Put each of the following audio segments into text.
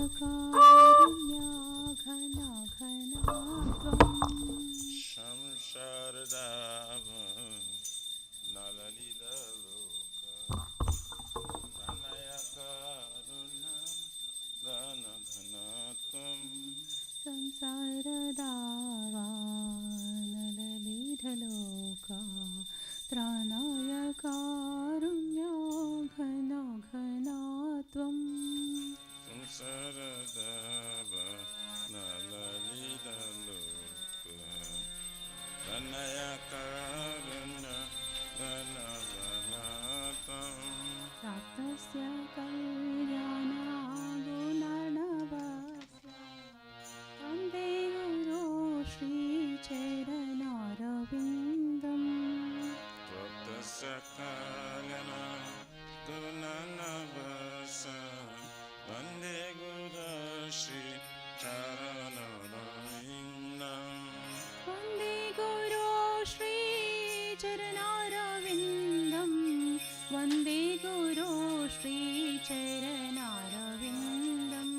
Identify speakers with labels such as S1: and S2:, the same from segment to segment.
S1: घना घना त्वम्
S2: संसारदाभ नललितलोका ननय करुणा घन घन त्वम्
S1: संसारदावानललितलोका त्राणाय कारुण्या घना घना त्वम्
S2: संसारदाभ नललितलोका ननय करुणा घन घन त्वम्
S1: प्राप्तस्य कल्याणागुणार्णवस्य वन्दे गुरो श्रीचरणरविन्दम्
S2: प्राप्तस्य कल्याणागुणार्णवस्य वन्दे गुरो श्रीचरणरविन्दम्
S1: वन्दे गुरो श्रीचरणरविन्दम् वन्दे गुरो श्रीचरणरविन्दम्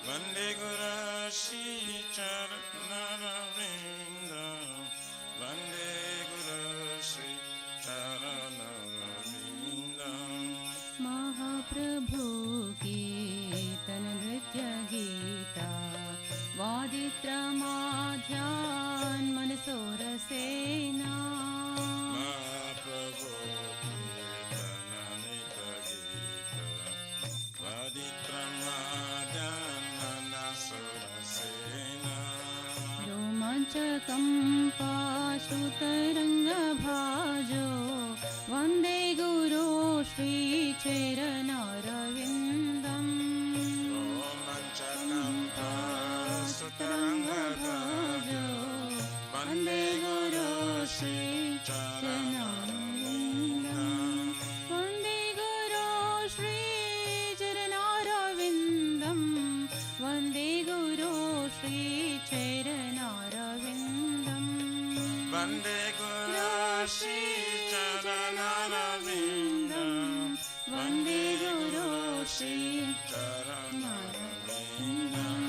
S2: वन्दे गुरो श्रीचरणरविन्दम् वन्दे गुरो श्रीचरणरविन्दम्
S1: महाप्रभु कीर्तन नृत्य गीता वादित्रमाध्यान् मनसोरसेना
S2: महाप्रभु कीर्तननितगीता वादित्रमाद्यान् मनसोरसेना
S1: रोमाञ्चकम्पाश्रुतरङ्गभाजो वन्दे गुरो श्रीचरणरविन्दम्
S2: रोमाञ्चकम्पाश्रुतरङ्गभाजो वन्दे गुरो श्रीचरणरविन्दम्
S1: वन्दे गुरो श्रीचरणरविन्दम् वन्दे गुरो श्रीचरणरविन्दम्
S2: वन्दे गुरो श्रीचरणरविन्दम् वन्दे गुरो श्रीचरणरविन्दम्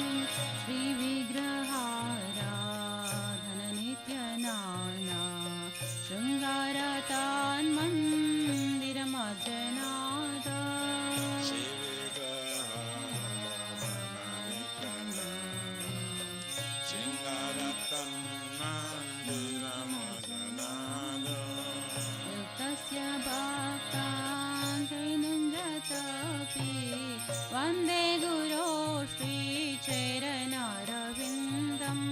S1: श्रीविग्रहाराधननित्यनाना शृङ्गारतान्मन्दिरमर्जनाद युक्तस्य भक्तान् त्रैनन्दतपि वन्दे गुरो श्रीचरणरविन्दम्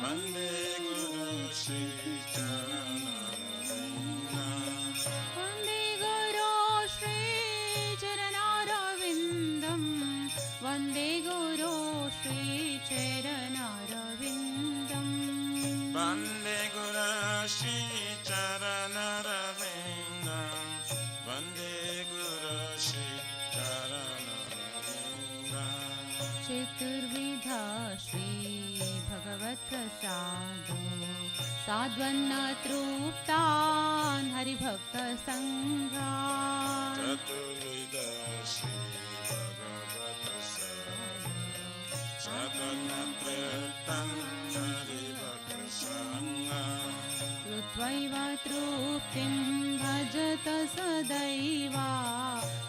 S2: वन्दे गुरो श्रीचरणरविन्दम्
S1: वन्दे गुरो श्रीचरणरविन्दम् वन्दे गुरो श्रीचरणरविन्दम्
S2: वन्दे गुरो श्रीचरणरविन्दम् वन्दे गुरो श्रीचरणरविन्दम्
S1: चतुर्विधा श्रीभगवत्प्रसादो साद्वन्नतृप्तान् हरिभक्तसङ्घान्
S2: चतुर्विधा श्रीभगवत्प्रसादो साद्वन्नतृप्तान् हरिभक्तसङ्घान्
S1: कृत्वैव तृप्तिं भजत सदैव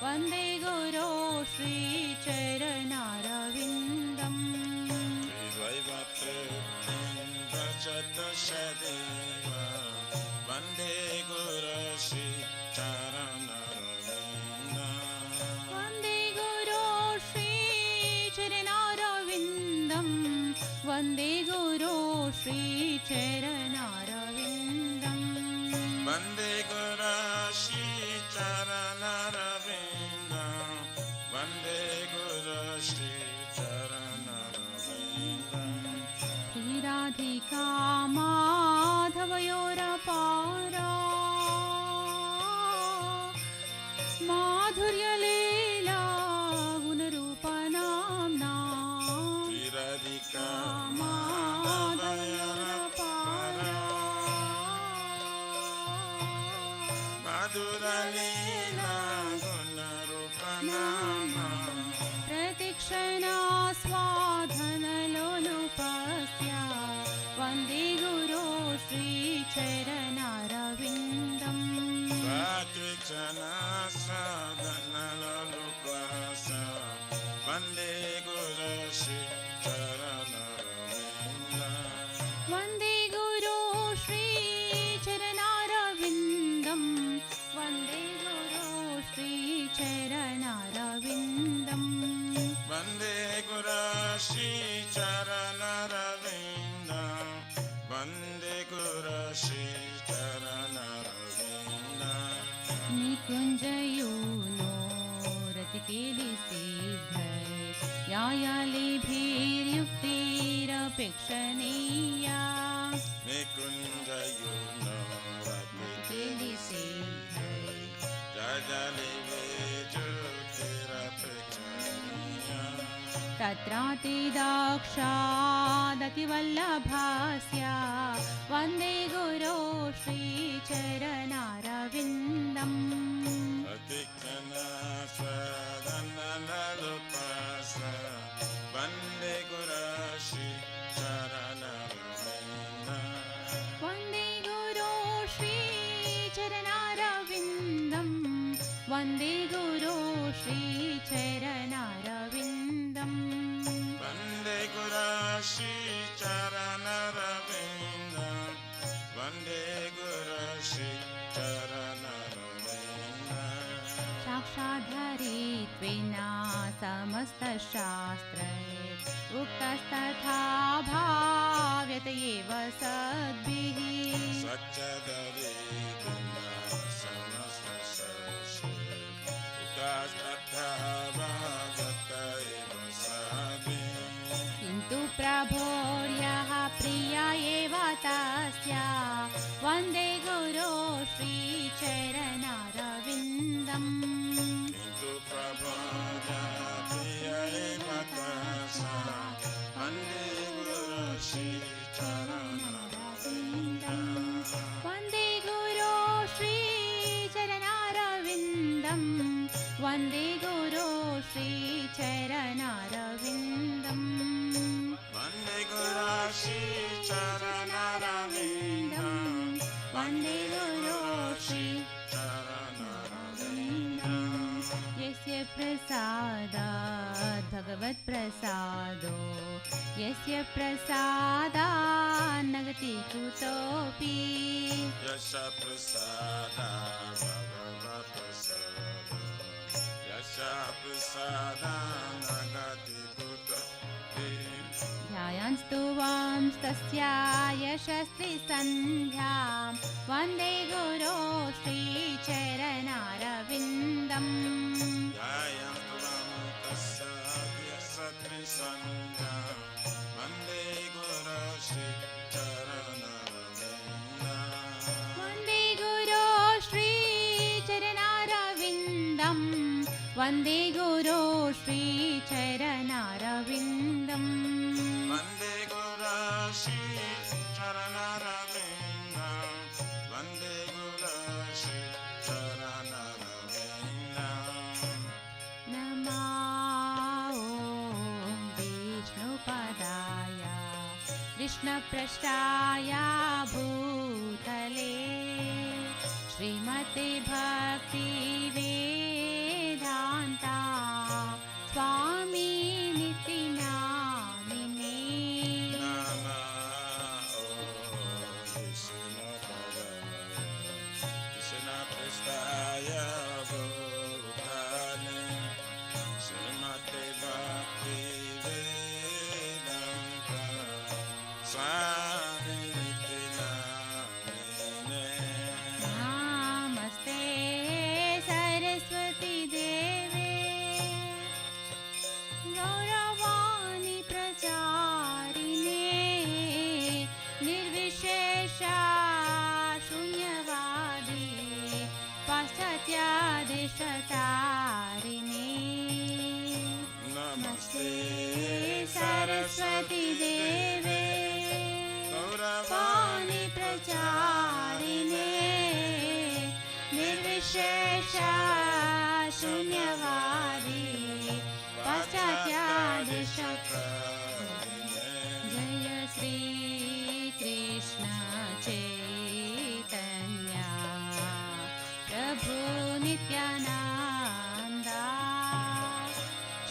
S1: वन्दे गुरो श्रीचरणरविन्दम्
S2: कृत्वैव तृप्तिं भजत सदैव वन्दे गुरो श्रीचरणरविन्दम्
S1: वन्दे गुरो श्रीचरणरविन्दम् वन्दे गुरो श्रीचरणरविन्दम्
S2: वन्दे गुरो श्रीचरणरविन्दम् वन्दे मधुरलीला गुणरूपनामा
S1: प्रतिक्षणा स्वाधनलोलुपस्या वन्दे गुरो श्रीचरणारविन्दम्
S2: प्रतिक्षणा स्वाधनलोलुपस्या वन्दे गुरो श्रीचरणारविन्दम्
S1: वन्दे गुरो श्रीचरणारविन्दम् वन्दे गुरो श्रीचरणारविन्दम्
S2: वन्दे गुरो श्रीचरणारविन्दम् वन्दे गुरो श्रीचरणारविन्दम्
S1: निकुञ्जयूनो रतिकेलि सिद्धै यायालिभिर्युक्तिरपेक्षणीया
S2: निकुञ्जयूनो
S1: रतिकेलि सिद्धै
S2: जयजलिवेजुतिरपेक्षणीया
S1: तत्रातिदाक्षादतिवल्लभास्या वन्दे गुरो श्रीचरणारविन्दम्
S2: प्रतिक्षणा स्वाधनलोलुपस्या वन्दे गुरो श्रीचरणारविन्दम्
S1: वन्दे गुरो श्रीचरणारविन्दम् वन्दे गुरो श्रीचरणारविन्दम्
S2: वन्दे गुरो श्रीचरणारविन्दम् वन्दे गुरो श्रीचरणारविन्दम्
S1: साक्षाद्धरित्वेना समस्तशास्त्रै उक्तस्तथा भाव्यत एव सद्भिः
S2: सच्चदरिद्रना समस्तशास्त्रे उक्तस्तथा भाव्यत एव सद्भिः
S1: किन्तु प्रभोर्यः प्रिया एव तस्या वन्दे गुरो श्रीचरणारविन्दम्
S2: किन्तु प्रभोजा प्रिय एव तस्या वन्दे गुरो श्रीचरणारविन्दम्
S1: वन्दे गुरो श्रीचरणारविन्दम् वन्दे गुरो श्रीचरणारविन्दम्
S2: वन्दे गुरो श्रीचरणारविन्दम्
S1: वन्दे गुरो
S2: श्रीचरणारविन्दम्
S1: यस्य प्रसादात् भगवत्प्रसादो यस्य प्रसादात् न गति कुतोऽपि
S2: यश प्रसादा भगवत्प्रसाद यश प्रसादा नगति कुतोऽपि
S1: ध्यायन्तु वांस्तस्या यशस्त्रिसन्ध्यां वन्दे गुरो श्रीचरणारविन्दम्
S2: ध्यायन्तु तस्य यशस्त्रिसन्ध्यां वन्दे गुरो श्रीचरणारविन्दम्
S1: वन्दे गुरो श्रीचरणारविन्दम् वन्दे गुरो श्रीचरणारविन्दम्
S2: वन्दे गुरो श्रीचरणारविन्दम् वन्दे गुरो श्रीचरणारविन्दम्
S1: नमो विष्णुपदाय कृष्णपृष्ठाय भूतले श्रीमते भक्तिवेदान्ता स्वामिनिति नामिने
S2: नमो कृष्णपृष्ठाय भूतले श्रीमते भक्तिवेदान्ता स्वामिनिति नामिने
S1: नमस्ते नित्यानन्दा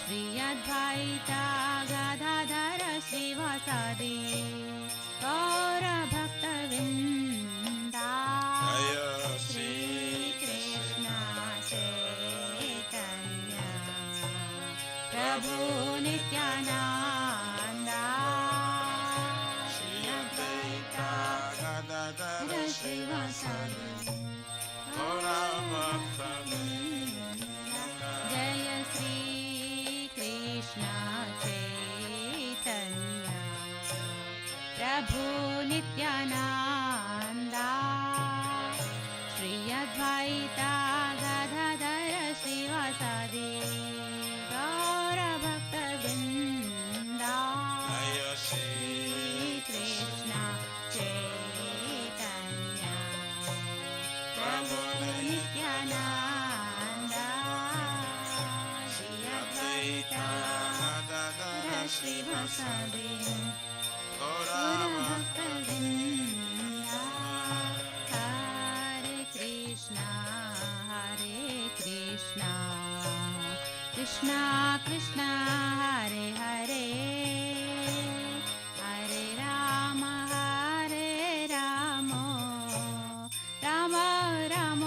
S1: श्री अद्वैता गदाधर श्रीवासादि गौरभक्तवृन्दा श्री कृष्ण चैतन्य प्रभु नित्यानन्दा श्री अद्वैता गदाधर श्रीवासादि जय श्री कृष्ण चैतन्य प्रभु नित्यानन्दा श्री अद्वैता गदाधर श्रीवासादि गौरभक्तवृन्दा श्री कृष्ण चैतन्य प्रभु नित्यानन्दा श्री अद्वैता गदाधर श्रीवासादि गौरभक्तवृन्दा हरे Krishna Krishna Krishna Hare Hare Hare Ram Ram Ram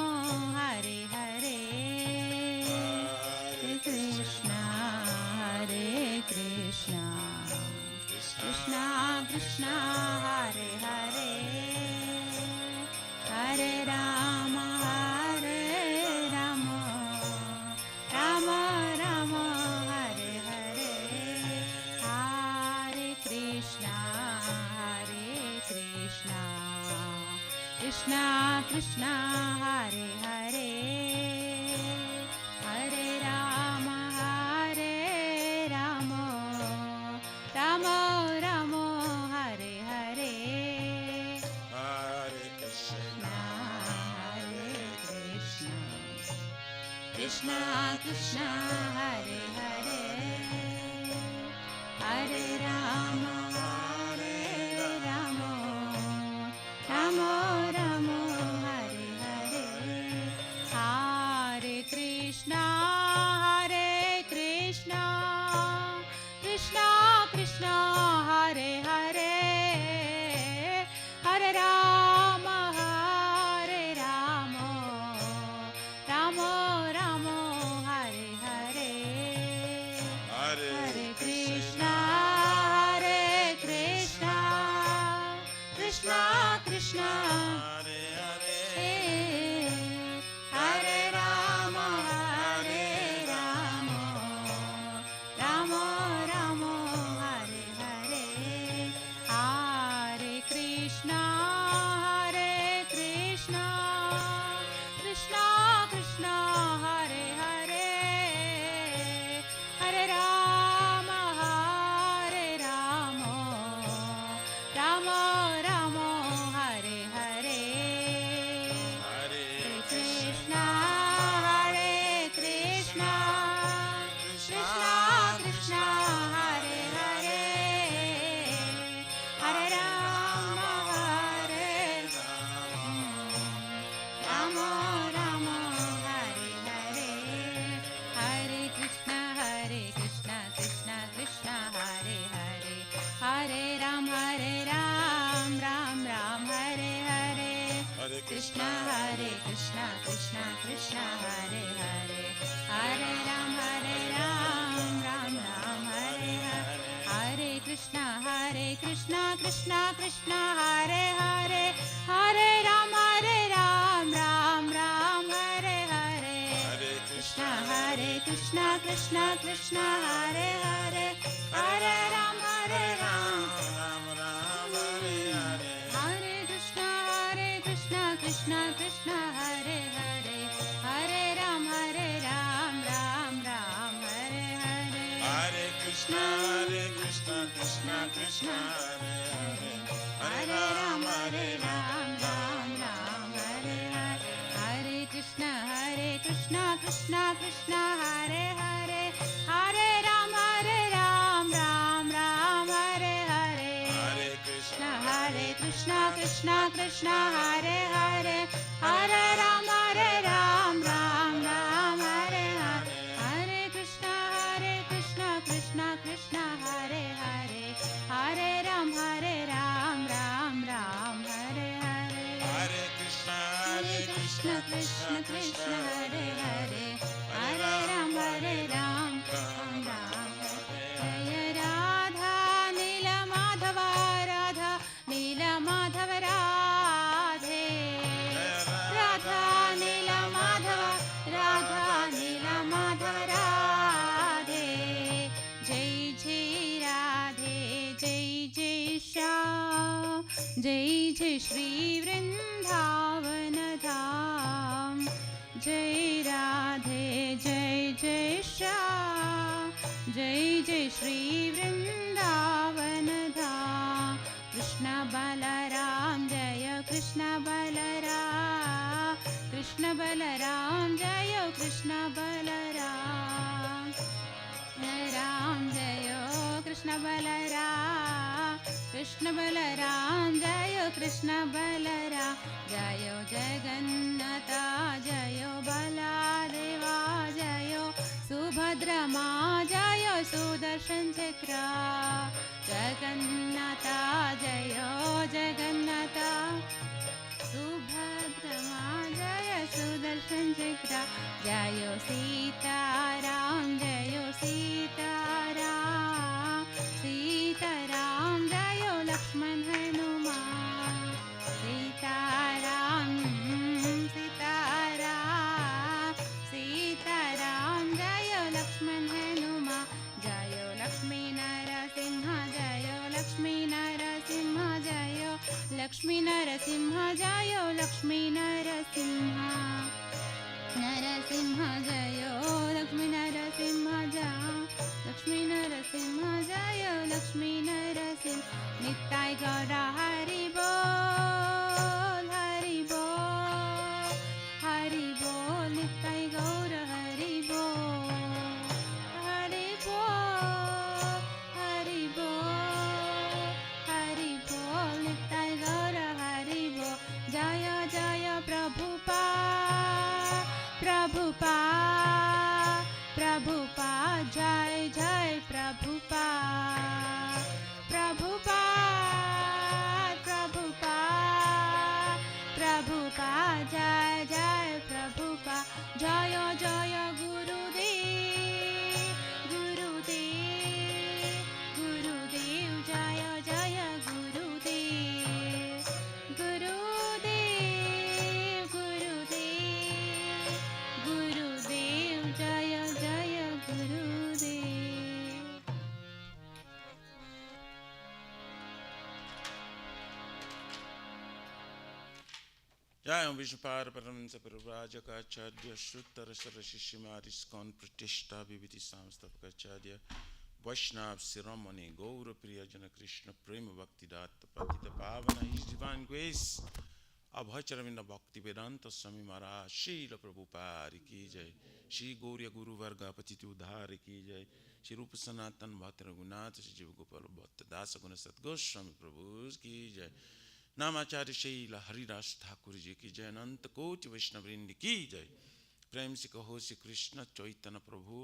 S1: Hare Hare Krishna Krishna Krishna Hare Hare Hare Ram Ram Ram Hare Hare Hare Krishna Krishna Krishna Hare Hare Hare Ram Ram Ram Hare Hare
S2: Hare Krishna,
S1: Krishna Krishna Hare Hare Hare Ram Ram Hare Hare Hare Krishna Krishna Krishna Hare Hare Hare Ram Ram Hare Hare Hare Krishna Krishna Krishna
S2: Hare Hare,
S1: हरे Ram Ram Hare Hare Hare Krishna Krishna Hare Hare Hare Ram Ram Hare Hare
S2: Hare
S1: Krishna Krishna Hare Hare Hare Ram Ram Hare Hare Hare Krishna Krishna Hare Hare Hare Ram Ram Hare Hare
S2: Hare
S1: Krishna Krishna Hare Hare Hare Ram Ram Hare Hare Hare Krishna Krishna Hare Hare Hare Ram Ram Hare Hare
S2: Hare
S1: Krishna Krishna Hare Hare Hare Ram
S2: Ram Ram Hare Hare,
S1: हरे Krishna Krishna Hare Hare Hare Ram Ram Hare Hare
S2: Hare Krishna Krishna Krishna Hare Hare,
S1: हरे Ram Ram Hare Hare Hare Krishna Krishna Hare Hare Hare Ram Ram Hare Hare
S2: Hare Krishna
S1: Krishna Krishna Hare Hare Hare Ram Ram Krishna Krishna Krishna Hare Hare Hare Ram Ram Ram Jaya Radha Nila Madhava Radha Nila Madhava Radhe Radha Nila Madhava Radha Nila Madhava Radhe Jai Jai Radhe Jai Jai Shyam Jai Jai Shri Vrindavan Dham Jai Radhe Jai Jai Shyam Jai Jai Shri Vrindavan Dham Krishna Balaram Jaya Krishna Balaram Krishna Balaram Jaya Krishna Balaram Ram Jayo Krishna Balaram Krishna Balaram Jayo Krishna Balaram Jayo Jagannatha Jayo Baladeva Jayo Subhadra Ma Jayo Sudarshan Chakra Jagannatha Jayo Jagannatha Subhadra Ma Jaya Sudarshan Chakra Jayo Sitaram Jayo Sitaram Sitaram Jayo Lakshman Hanuman Sitaram Sitaram Sitaram Jayo Lakshman Hanuman Jayo Lakshmi Narasimha Jayo Lakshmi Narasimha Jayo Lakshmi Narasimha Jayo Lakshmi Narasimha Narasimha Jayo Lakshmi Narasimha Jayo Lakshmi Narasimha Jayo Lakshmi Narasimha Nittai Gaura Hari Bol Hari Bol Hari Bol Nittai Gaura Hari Bol Hari Bol Hari Bol Hari Bol Nittai Gaura Hari Bol Jaya Jaya Prabhupada Prabhupada Prabhupada Jai Jai Prabhupada Prabhupada Prabhupada Prabhupada Jai Jai Prabhupada Jaya Jaya Gurudev Gurudev Gurudev Jaya Jaya Gurudev Gurudev Gurudev Gurudev Jaya Jaya Gurudev
S2: Jai Om Vishnupada Paramhansa Parivrajakacharya Shuttara Sarashishimaris Kon Pratishta Viviti Samstapakacharya Vaishnav Siramani Gaura Priyajana Krishna Prema Bhakti Datta Patita Pavana His Divine Grace Abhacharavinda Bhakti Vedanta Swami Maharaj Srila Prabhupada Ki Jai Shri Gauriya Guru Varga Patiti Udhari Ki Jai Shri Rupa Sanatan Bhakti Raghunatha Shri Jiva Gopal Bhatta Dasa Guna Sat Goswami Prabhu Ki Jai नामाचार्य शैल हरिदास ठाकुर जी की जय अनंत कोटि वैष्णववृंद की जय प्रेम से कहो श्री कृष्ण चैतन्य प्रभु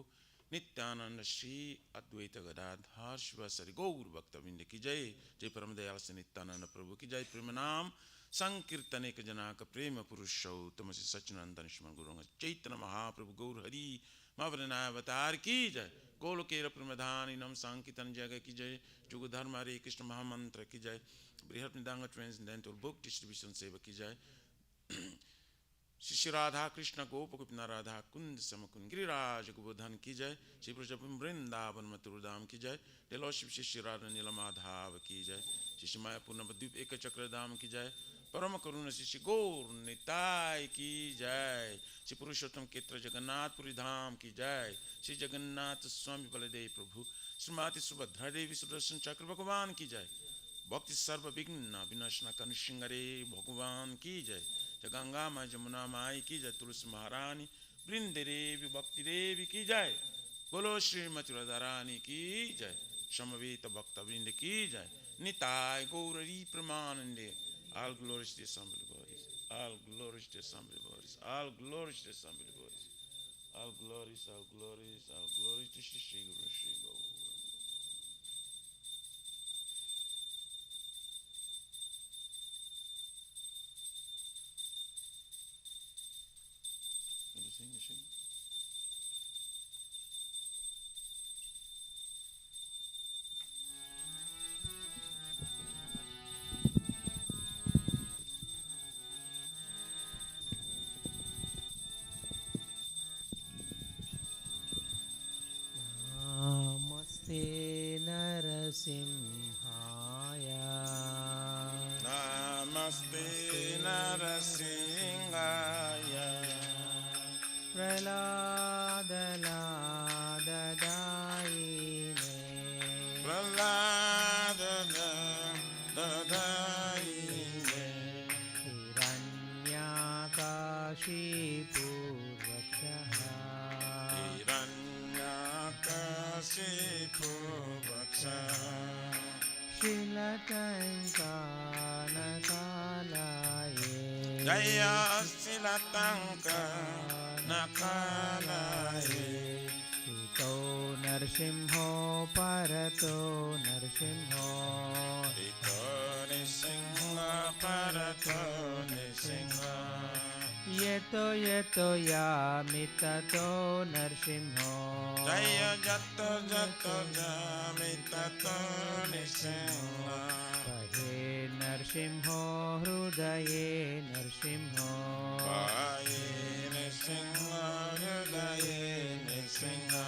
S2: नित्यानंद श्री अद्वैत गदाधर शिवासरि गौर भक्तवृंद की जय जय परम दयाल से नित्यानंद प्रभु की जय प्रेम नाम संकीर्तने के जनाक प्रेम पुरुषोत्तम श्री सच्चिदानंद स्मरण गुरु चैतन्य महाप्रभु गौर हरि मावरनाय अवतार की जय गोलोकेर प्रमदानिनम संकीर्तन जगह की जय जुग धर्म हरे कृष्ण महामंत्र की जय बृहत निदांग ट्रांसडेंटल बुक डिस्ट्रीब्यूशन सेवा की जाए श्री राधा कृष्ण गोप गोपीनाथ राधा कुंद समकुंद गिरिराज गोवर्धन की जय श्री प्रजपम वृंदावन मथुरधाम की जय डेलोशिव श्री राधा नील माधव की जय श्री मायापुर नवद्वीप एक चक्र धाम की जय परम करुण श्री गौर निताय की जय श्री पुरुषोत्तम क्षेत्र जगन्नाथपुरी धाम की जय श्री जगन्नाथ स्वामी बलदेव प्रभु श्रीमती सुभद्रा देवी सुदर्शन चक्र भगवान की जय भक्ति सर्व विघ्न विनाशना कनिशिंगरे भगवान की जय गंगा माँ जमुना माई की जय तुलसी महारानी वृंद देवी भक्ति देवी की जय बोलो श्रीमती राधा रानी की जय समवेत भक्त वृंद की जय Nitai Gauri प्रमानंदे all glories to somebody bodies all glories to somebody bodies all glories to somebody bodies all glories to Shri Guru Shri Gaur. sing.
S3: नमस्ते नरसिंहाय
S2: Namaste Narasimhaya
S3: प्रह्लादलाददायिने
S2: Prahlada Dadayine
S3: हिरण्यकाशीपूर्वक्षः
S2: Hiranyakasipu Vaksha
S3: शिलटङ्कानकालये
S2: Jaya Silatanka Nakalaye
S3: ito नरसिंहो परतो नरसिंहो
S2: Ito Nisingha Parato Nisingha
S3: yeto yeto yamitato नरसिंहो
S2: Jaya Jato Jato Jamitato Nisingha
S3: कहे नरसिंहो हृदये नरसिंहो
S2: Paye Nisingha Hridaye Nisingha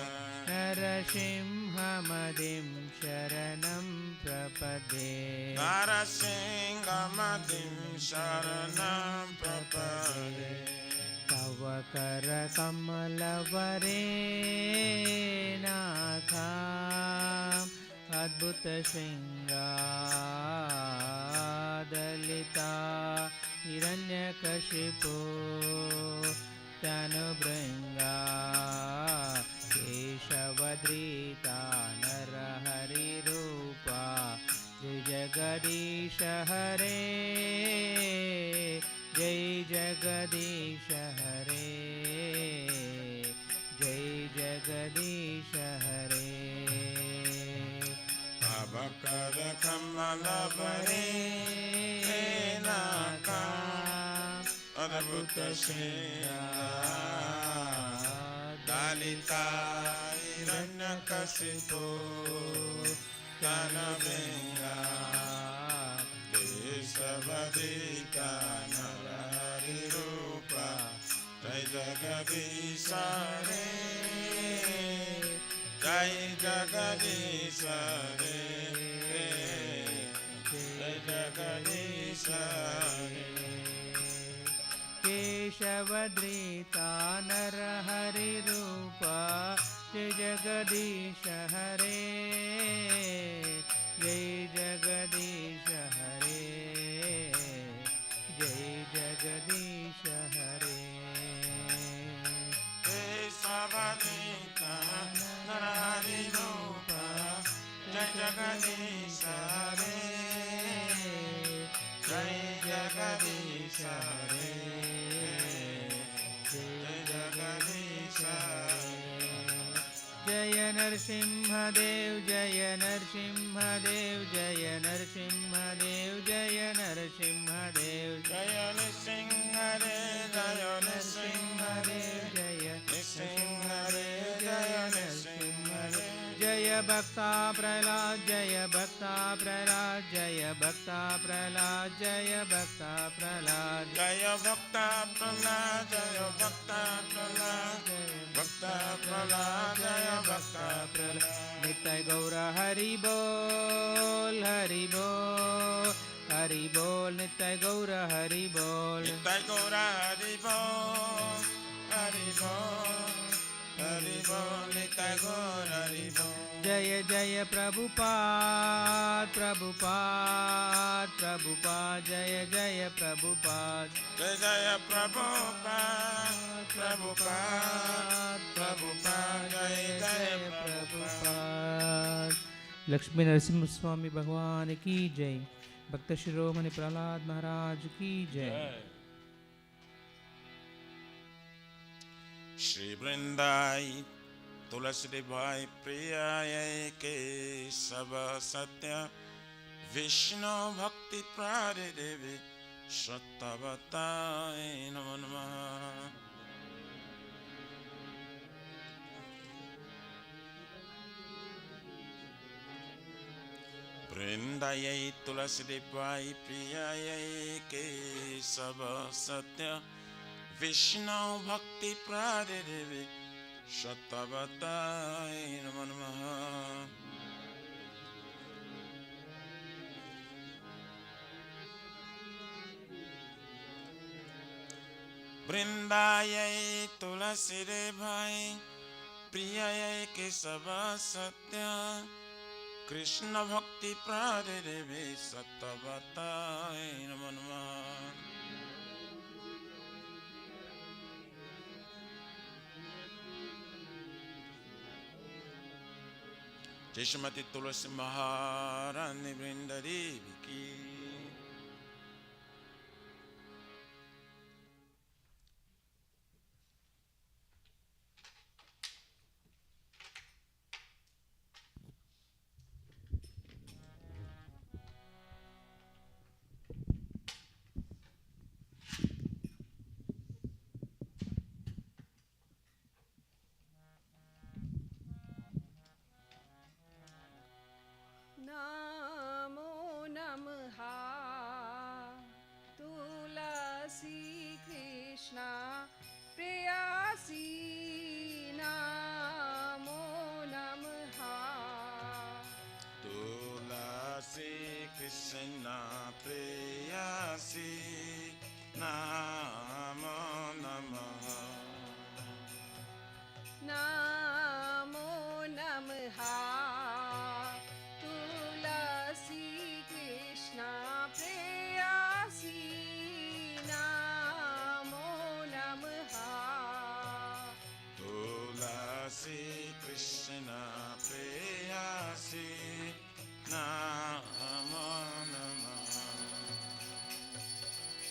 S3: नरसिंहमदिं शरणं प्रपदे
S2: Narasingha Madim Sharanam Prapade
S3: तव करकमलवरेणाखाम् अद्भुतशृङ्गादलिता हिरण्यकशिपो तनुभृङ्गा केशवधृता नरहरिरूपा जय जगदीश हरे जय जगदीश हरे जय जगदीश हरे
S2: Abakara Kamala Varenaka Adabhuta Shinga Dalita Hiranyakasipo Tanavenga Desavadita Narari Rupa Jai Jagadisha Re Jai Jagadisha Re Jai Jagadisha Re
S3: केशवधृता नरहरिरूपा जय जगदीश हरे जय जगदीश हरे जय जगदीश हरे
S2: Desavadita Narari Rupa Jai Jagadisha Re Jai Jagadisha Re Jai Jagadisha Re
S3: जय नरसिंहदेव जय नरसिंहदेव जय नरसिंहदेव जय Narasimhadeva
S2: Jaya Nisingha Re Jaya Nisingha Re
S3: जय
S2: Nisingha Re Jaya Nisingha Re
S3: जय भक्ता प्रहलाद जय भक्ता प्रहलाद जय भक्ता प्रहलाद जय भक्ता Prahlad
S2: Jaya Bhakta Prahlad Jaya Bhakta Prahlad Bhakta Prahlad Jaya Bhakta Prahlad
S3: नित्य गौर हरि बोल हरि बोल हरि बोल नित्य गौर हरि बोल
S2: Nitai Gaura Hari Bol Hari Bol Hari Bol Nitai Gaura Hari Bol
S3: जय जय प्रभुपाद प्रभुपाद प्रभुपाद जय जय Prabhupada
S2: Jai Jaya Prabhupada Prabhupada Prabhupada Jai Jaya Prabhupada
S3: Lakshmi Narasimha स्वामी भगवान की जय भक्त शिरोमणि प्रहलाद महाराज की जय
S2: Shri Vrindai Tulasi Devai Priyaya Ke Sava Satya Vishnu Bhakti Prade Devi Shattavatai Namo Namaha वृंदायै तुलसी देवाय प्रियायै केशव सत्य विष्णु भक्ति प्रादेवे शतवताय नमो नमः वृंदायै तुलसी देवाय प्रियायै केशव सत्य कृष्ण भक्ति प्रादेवे शतवताय नमो नमः जय श्रीमती तुलसी महारानी वृंदा देवी की
S4: नमो नमः तुलसी कृष्णा प्रेयसी नमो नमः
S2: तुलसी कृष्ण प्रेयसी नमो नमः
S4: नमो नमः तुलसी कृष्णा प्रेयसी नमो नमः
S2: तुलसी कृष्ण प्रेयसी नमो नमः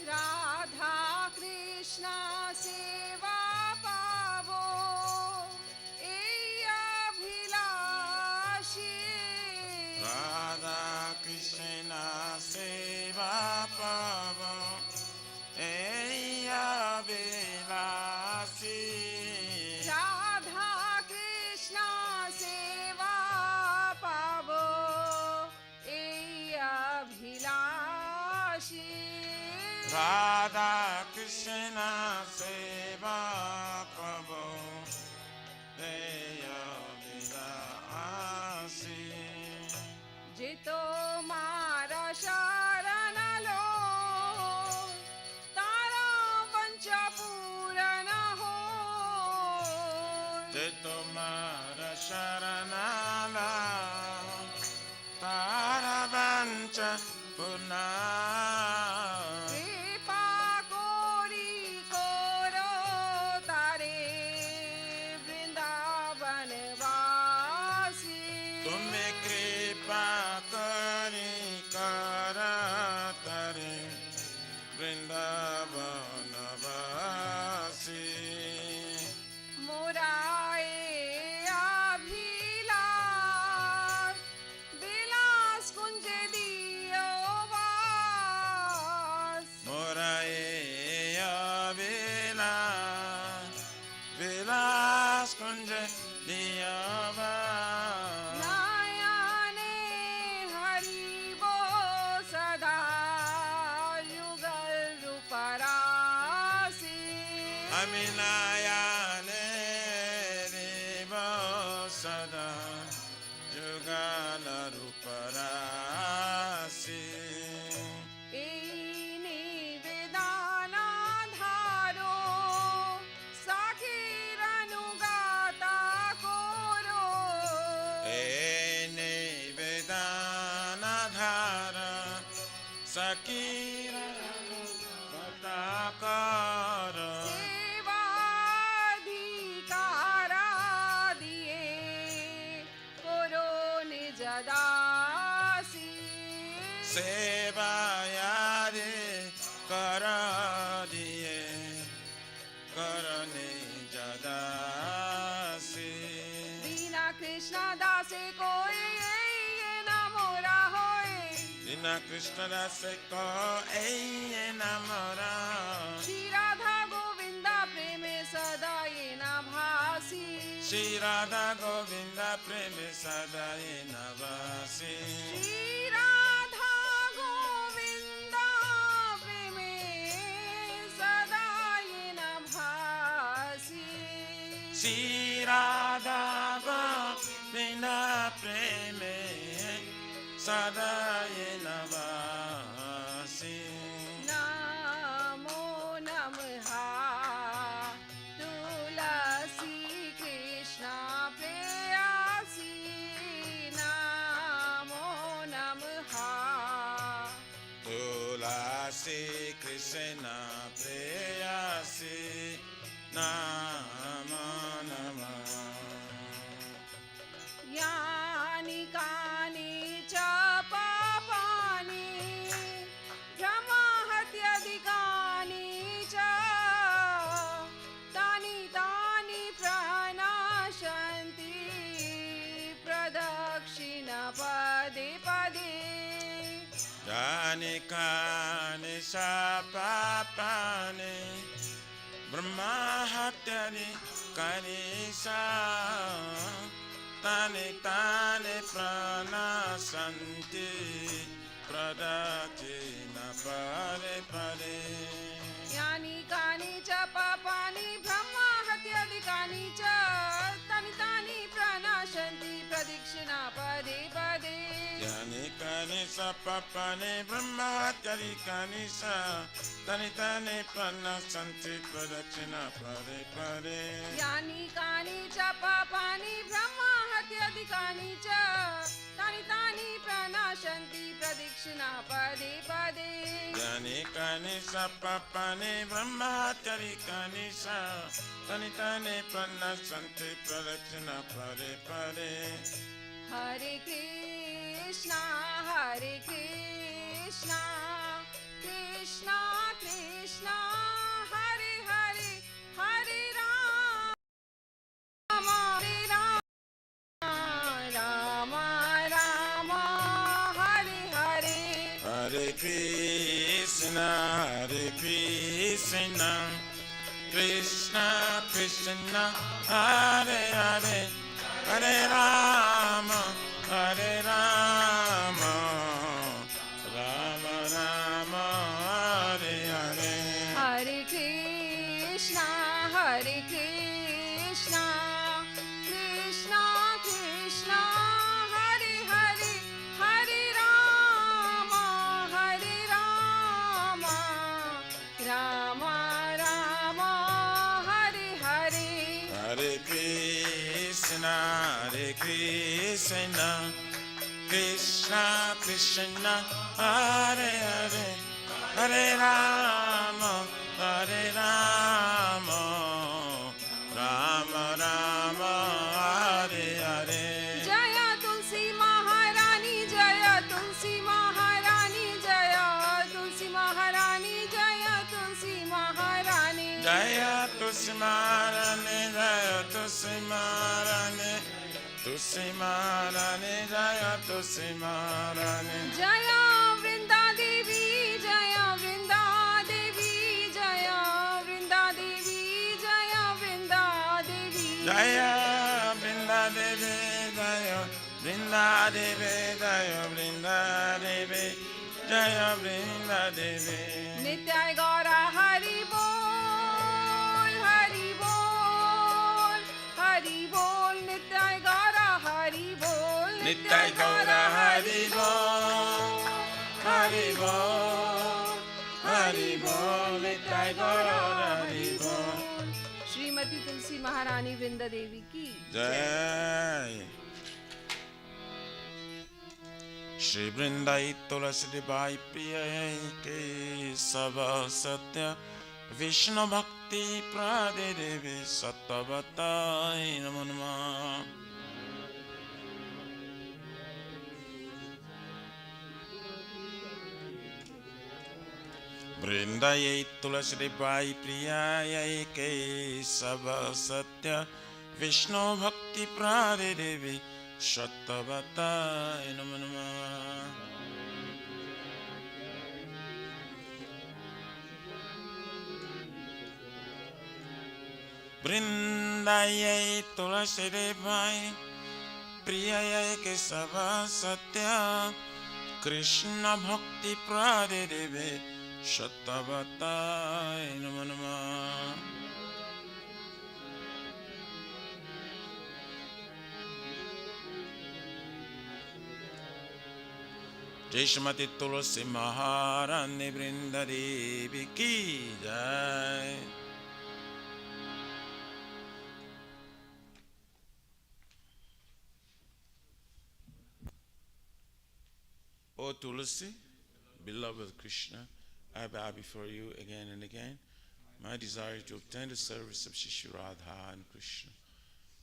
S4: राधा कृष्ण सेवा पावो अभिलाषी
S2: राधा कृष्ण सेवा पावो अभिलाषी
S4: राधा कृष्ण सेवा पावो अभिलाषी
S2: राधा कृष्ण सेवा पावो अभिलाषी
S4: जितो मारा शरण लो तारा वंच पूर्ण हो
S2: जे तुम्हारा शरणाला तारा वंच पुना
S4: कृपा कोरी कोरो तारे वृंदावन वासी
S2: तुम्हें कृपा करी कर तरे वृंदावन वासी
S4: मोराए अभिलाष विलास कुंज दियो वास
S2: मोराए विलास कुंज दियावा
S4: नयने हरि वो सदा युगल रूपरासी
S2: अमिनायाने देव सदा जुगाल रूपरासी
S4: निवेदाना धारो साखीर अनुगाता कोरो
S2: ए निवेदन धार सकीर पता कर
S4: सेवाधिकारा दिए कोरो निज दासी
S2: सेवा यारे कर दिए करने जदासी
S4: दीना कृष्ण दासे कोई ये न मोरा होए
S2: बिना कृष्ण दास को ए नमरा
S4: श्री राधा गोविंदा प्रेम सदा ये न भासी
S2: श्री राधा गोविंद प्रेम सदा नवासी
S4: श्री
S2: श्री राधा बिना प्रेम सदाय नवासी
S4: नमो नमः तुलसी कृष्ण प्रेयसी नमो नमः
S2: तुलसी कृष्ण प्रेयसी नमो नमः
S4: यानि कानि च पापानि ब्रह्महत्यादिकानि च तानि तानि प्रणाशन्ति प्रदक्षिण पदे पदे
S2: यानि कानि च पापानि ब्रह्महत्यानि कानि च तानि तानि प्रणाशन्ति प्रदक्षिण पदे पदे
S4: यानि कानि च पापानि ब्रह्महत्यादिकानि च तानि तानि प्रणाशन्ति प्रदक्षिणा पदे पदे
S2: यानि कानि च पापानि ब्रह्महत्यादिकानि च तानि तानि प्रणाशन्ति प्रदक्षिणा पदे पदे
S4: यानि कानि च पापानि ब्रह्महत्यादिकानि च तानि तानि प्रणाशन्ति प्रदक्षिणा पदे पदे
S2: यानि कानि च पापानि ब्रह्महत्यादिकानि च तानि तानि प्रणाशन्ति प्रदक्षिणा पदे पदे
S4: हरे Krishna Krishna Krishna Hare Hare Hare Ram Ram Ram Hare Hare
S2: Hare Krishna Krishna Krishna Hare Hare Hare Rama Rama Rama Hare Hare
S4: हरे Krishna Krishna Krishna Hare Hare Hare Ram Ram Hare Hare
S2: Hare Krishna Krishna Krishna Hare Hare Hare Rama Rama Hare Hare
S4: जय तुलसी महारानी जय तुलसी महारानी जय तुलसी महारानी जय तुलसी महारानी
S2: Jaya Tulsi Maharani Jaya Tulsi Maharani Tulsi Maharani Jaya Tulsi Maharani
S4: जय वृंदा देवी जय वृंदा देवी जय वृंदा देवी जय Vrinda Devi
S2: Jaya Vrinda Devi Jaya Vrinda Devi Jaya Vrinda Devi Jaya Vrinda Devi
S4: नित्याय गौरा हरि बोल हरि बोल हरि बोल नित्याय गौरा हरि बोल
S2: Nitai Gaura Hari Bol Hari Bol Hari Bol Nitai Gaura Hari Bol
S4: Shrimati Tulsi महारानी वृंदा देवी की
S2: Jai Shri Vrindai Tulasi Devi Priya Ke Sava Satya Vishnu Bhakti Prade Devi Sattvatai Namo Namah Vrindai Tulasi Devi Priya Ke Sava Satya Vishnu Bhakti Prade Devi Sattvatai Namo Namah Vrindai Tulasi Devi Priya Ke Sava Satya Krishna Bhakti Prade Devi Sattvatai Namo Namah जय श्रीमती तुलसी महारानी वृंदा देवी की जय. O Tulsi, beloved Krishna, I bow before you again and again. My desire to obtain the service of Shri Radha and Krishna.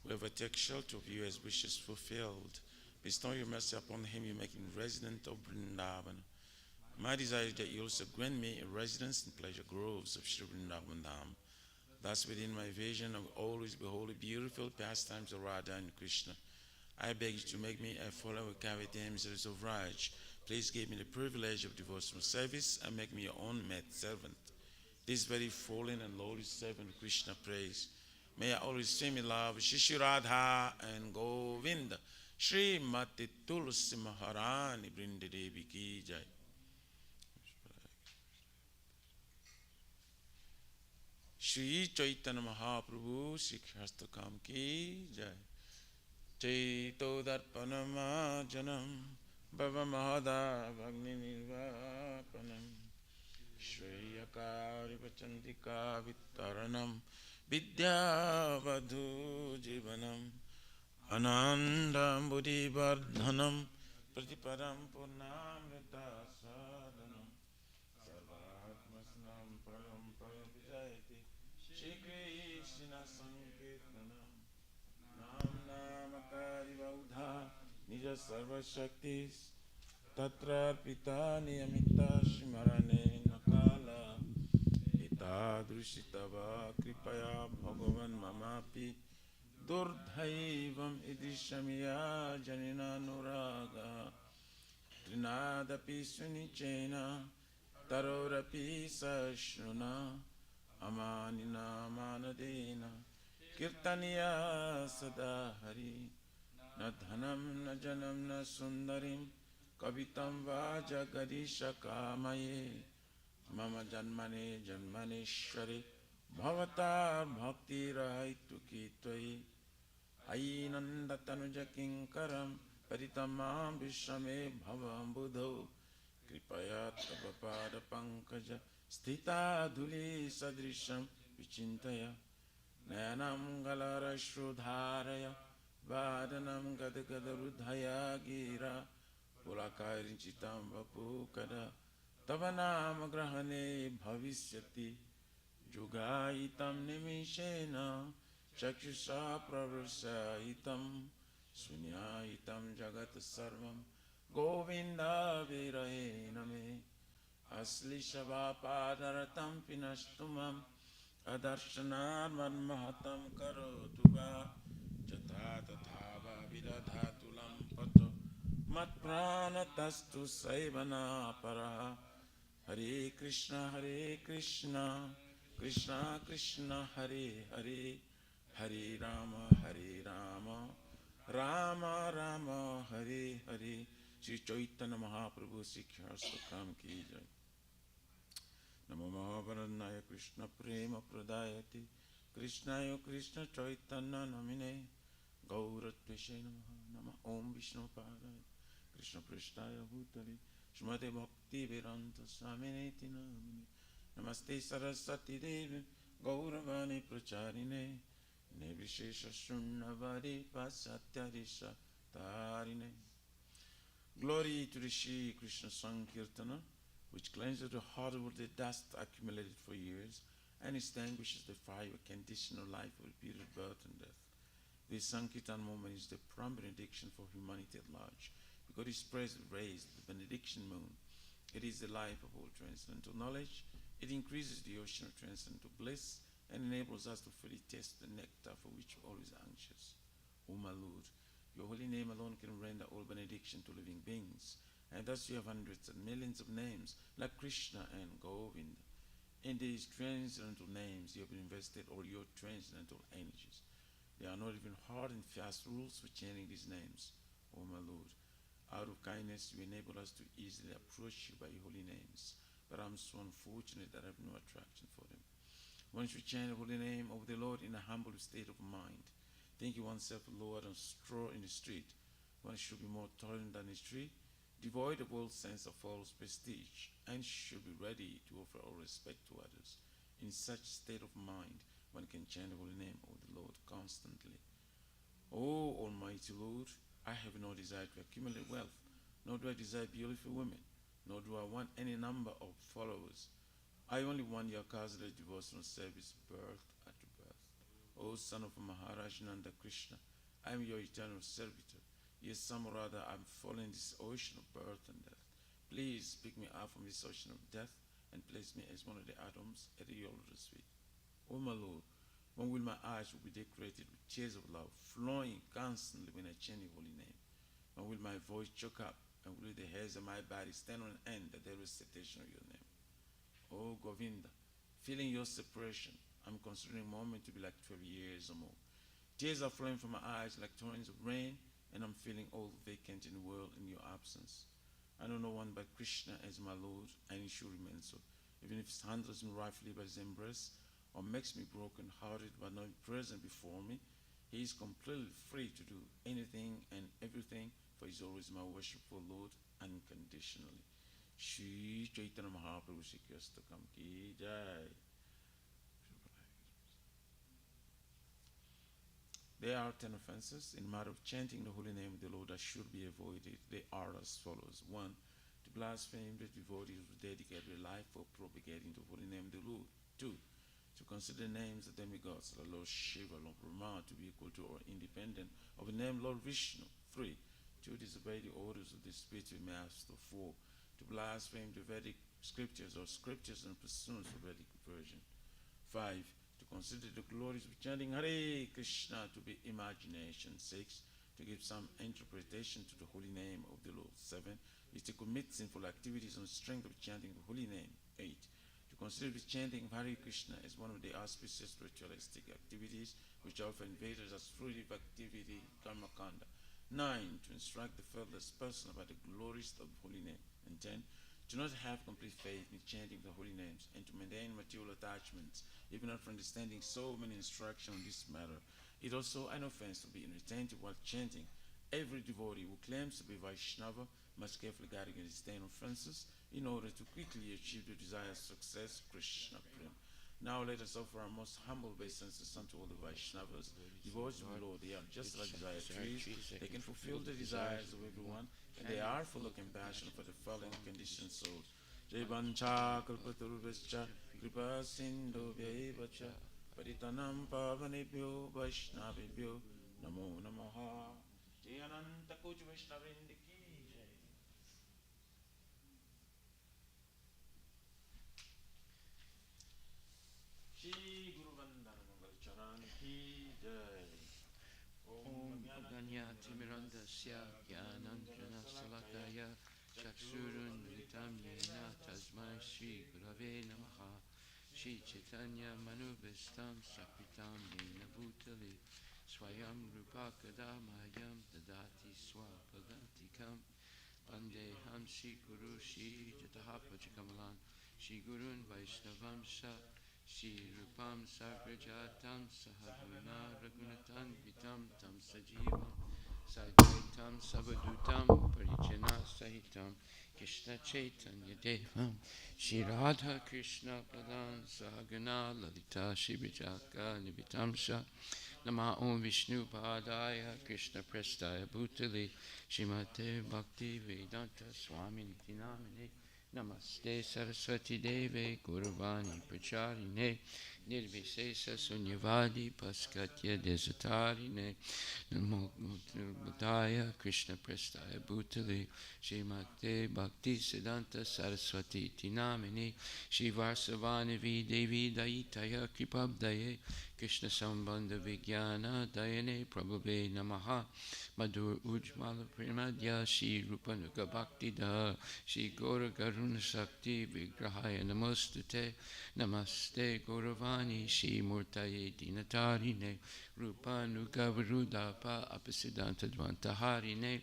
S2: Whoever takes shelter of you as wishes fulfilled, bestow your mercy upon him, you make him resident of Vrindavan. My desire is that you also grant me a residence in pleasure groves of Shri Vrindavan Dham. Thus within my vision of always behold the beautiful pastimes of Radha and Krishna. I beg you to make me a follower of Kavita emissaries of Raj. Please give me the privilege of devotional service and make me your own maid servant. This very fallen and lowly servant of Krishna praise. May I always sing in love Shri Radha and Govinda. Shri Mati Tulsi Maharani Vrinda Devi ki jai. Shri Chaitanya Mahaprabhu Sikhastakam ki jai. Chaito Darpanama Janam Bhava Mahada Bhagni Nirvapanam Shreyakari Pachandika Vittaranam Vidyavadhu Jivanam Anandam Buddhi Vardhanam Pratiparam Purnamrita Sadhanam Sarvatmasnam Param Paravijayati Shri Krishna Sankirtanam Nam Namakari Vaudha Nija Sarva Shaktis Tatra Pita Niyamita Shimarane Nakala Ita Drushitava Kripaya Bhagavan Mamapi Durdhaivam Idishamiya Janina Nuraga Trinadapi Sunichena Tarorapi Sashruna Amanina Manadena Kirtaniya Sadahari Na dhanam na janam na sundarim Kavitam vaja gadisha kamaye Mama janmane janmaneshwari Bhavatar bhakti rahaitu kitvayi Ainanda tanuja kinkaram Paritamam vishame bhavam buddho Kripaya tapapada pankaja Sthita dhuli sadrisham vichintaya Nayanam galara shrudharaya Vadanam gadagadarudhaya gira Pulakarincitam vapukada Tavanam grahane bhavisyati Jugaitam nimishena Chakshusha pravrasaitam Sunyaitam jagat sarvam Govinda virahe name Asli shava padaratam pinashtumam Adarshana manmahatam karotuva Jata tathava vidadhatulam pato Mat pranatastu saivana para Hare Krishna Krishna Krishna Hare Hare Hare Rama Rama Rama Hare Hare Shri Chaitanya Mahaprabhu Sikhastakam ki jai. Namo Mahavaranaya Krishna Prema Pradayati Krishnaya Krishna Chaitanya Namine Gauratvishe Nama Om Vishnu Padaya Krishna Prishtaya Bhutale Shrimate Bhakti Vedanta Swaminiti Namine Namaste Saraswati Devi Gauravani Pracharine Nirvishesha Shunnavadi Pasatyadisha Tarine. Glory to the Shri Krishna Sankirtana, which cleanses the heart of the dust accumulated for years and extinguishes the fire of conditional life of repeated birth and death. This Sankirtan moment is the prime benediction for humanity at large, because its presence raised the benediction moon. It is the life of all transcendental knowledge. It increases the ocean of transcendental bliss and enables us to fully taste the nectar for which we're always anxious. O my Lord, your holy name alone can render all benediction to living beings, and thus you have hundreds and millions of names like Krishna and Govinda. In these transcendental names you have invested all your transcendental energies. There are not even hard and fast rules for chanting these names. O my Lord, out of kindness you enable us to easily approach you by your holy names, but I'm so unfortunate that I have no attraction for them. One should chant the holy name of the Lord in a humble state of mind, thinking oneself lower than straw in the street. One should be more tolerant than a tree, devoid of all sense of false prestige, and should be ready to offer all respect to others. In such state of mind, one can chant the holy name of the Lord constantly. O Almighty Lord, I have no desire to accumulate wealth, nor do I desire beautiful women, nor do I want any number of followers. I only want your causeless devotional service birth after birth. O son of Maharaj Nanda Krishna, I am your eternal servitor. Yes, some rather I am falling in this ocean of birth and death. Please pick me up from this ocean of death and place me as one of the atoms at your lotus feet. O my Lord, when will my eyes be decorated with tears of love, flowing constantly when I chant your holy name? When will my voice choke up, and will the hairs of my body stand on end at the recitation of your name? O Govinda, feeling your separation, I'm considering a moment to be like 12 years or more. Tears are flowing from my eyes like torrents of rain, and I'm feeling all vacant in the world in your absence. I know no one but Krishna as my Lord, and he should remain so. Even if he handles me rightfully by his embrace, or makes me broken-hearted by not present before me, he is completely free to do anything and everything, for he is always my worshipful Lord unconditionally. Shri Chaitanya Mahaprabhu Shri Kyastakam Ki Jai. There are 10 offenses in matter of chanting the holy name of the Lord that should be avoided. They are as follows. 1. To blaspheme the devotees who dedicate their life for propagating the holy name of the Lord. 2. To consider names of demigods like Lord Shiva, Lord Brahma to be equal to or independent of the name Lord Vishnu. 3. To disobey the orders of the spiritual master. 4. To blaspheme the Vedic scriptures or scriptures and pursuits of Vedic version. 5. To consider the glories of chanting Hare Krishna to be imagination. 6. To give some interpretation to the holy name of the Lord. 7. Is to commit sinful activities on the strength of chanting the holy name. 8. To consider the chanting of Hare Krishna as one of the auspicious ritualistic activities which offer invaders as fruitive activity, karma kanda. 9. To instruct the faithless person about the glories of the holy name. And 10. To not have complete faith in chanting the holy names and to maintain material attachments, even after understanding so many instructions on this matter. It also an offense to be inattentive while chanting. Every devotee who claims to be Vaishnava must carefully guard against 10 offenses in order to quickly achieve the desired success, Krishna Prem. Now let us offer our most humble obeisances unto all the Vaishnavas. Devotees of the Lord, they are just like desire trees. They can fulfill the desires of everyone, and they are full of compassion for the fallen conditioned souls. Jevancha kalpaturvascha kripa sindhu vyevacha paritanam pavanebhyo vaishnavibhyo namo namaha. Jai Ananta Kuch Vaishnavrinda ki jai. Shri Guru Vandana Mangal Charan ki jai.
S5: Om Aganyatimirandasya Gyananjana Salakaya Chaksurun Militam Yena Tasmai Shri Gurave Namaha Shri Chaitanya Manubhistam Sakritam Yena Bhutale Swayam Rupa Kadamayam Dadati Swapadantikam Vandeham Shri Guru Shri Jatahapachakamalan Shri Gurun Vaishnavamsa Shri Rupam Sagrajatam Sahaguna Raghunatan Vitam Tam Sajivam Sadvaitam Savadutam Parijana Sahitam Krishna Chaitanya Devam Shri Radha Krishna Pradan Sahaguna Lalita Shri Vijaka Nivitamsha Nama Om Vishnu Padaya Krishna Prestaya Bhutale Shrimate Bhakti Vedanta Swami Niti Namine Namaste Saraswati Deve Guruvani Pracharine Nirvisesa Sunyavadi Paskatya Desatarine Namo Buddhaya Krishna Prestaya Bhutale Shrimate Bhakti Siddhanta Saraswati Tinamine Shivarsavanavi Devi Daitaya Kripabdaye Krishna Sambandha Vijnana Dayane Prabhave Namaha Madhur Ujmala Primadya Shri Rupanuga Bhakti Da Shri Gora Garuna Shakti Vigrahaya Namostute Namaste Gauravani Shri Murtaye Dinatarine Rupanuga Varudapa Apasiddhanta Dvantaharine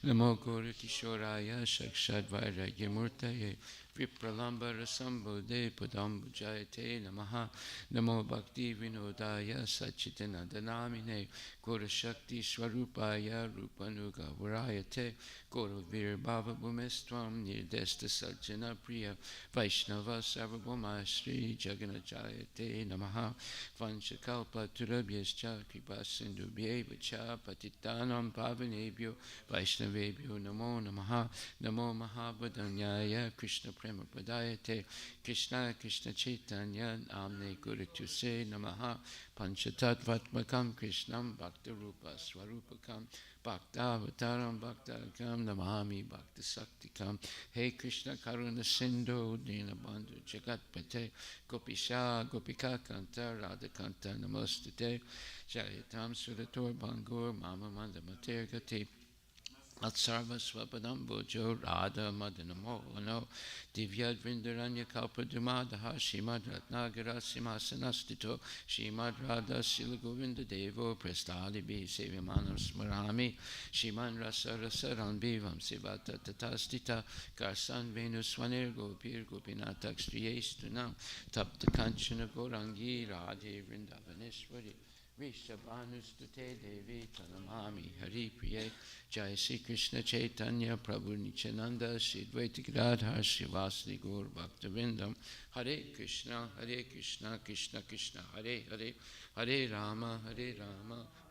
S5: Namo Gora Kishoraya Shakshad Vairagya Murtaye Vipralambara Sambodhe Padambujayate Namaha Namo Bhakti Vinodaya Sachitanandanamine Gora Shakti Swarupaya Rupanuga Varayate Gora Vir Bhava Bhumestvam Nirdesta Sajjana Priya Vaishnava Sarvabhuma Sri Jaganajayate Namaha Vanchakalpa Turabhyascha Kripa Sindhubhyeva Cha Patitanam Pavanebhyo Vaishnavebhyo Namo Namaha Namo Mahabodhanyaya Krishna Prema Pradayate Krishna Krishna Chaitanya Namne Guru Tuse Namaha Panchatattvatmakam Krishnam Bhakta Rupa Swarupakam Bhakta Avataram Bhaktakam Namami Bhakta Saktikam Hey Krishna Karuna Sindhu Dina Bandhu Jagatpate Gopisha Gopika Kanta Radha Kanta Namostate Jayatam Surator Bangur Mama Mandamatir Gati Atsarva Swapadam Bojo Radha Madanamo No Divyad Vrindaranya Kalpadumadaha Shimad Ratnagara Simhasanastito Shimad Radha Silagovinda Devo Prestali Bhi Sevimanam Smarami Shiman Rasa Rasa Ranbivam Sivata Tatastita Karsan Venuswanir Gopir Gopinatak Striyestunam Tapta Kanchana Gorangi Radhe Vrindavaneshwari Rishabhanustute Devi Tanamami Hari Priye Jai Sri Krishna Chaitanya Prabhu Nityananda Sri Dvaita Gadadhar Srivasadi Gaur Bhaktivinoda Hare Krishna Krishna Krishna Hare Hare Hare Rama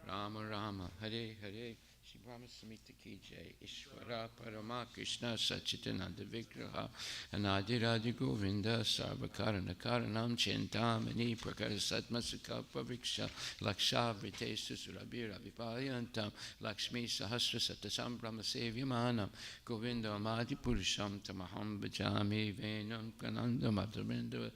S5: Rama Rama Hare Hare Shri Brahma Samhita Ki Jai Ishvara Parama Krishna Sachitananda Vigraha Anadiradi Govinda Sarvakarana Karanam Chintamani Prakara Satmasakapa Viksha Laksha Vritesu Surabhira Vipayantam Lakshmi Sahasra Satasam Brahma Sevyamanam Govinda Amadi Purusham Tamaham Bhajami Venam Kananda Madhavendra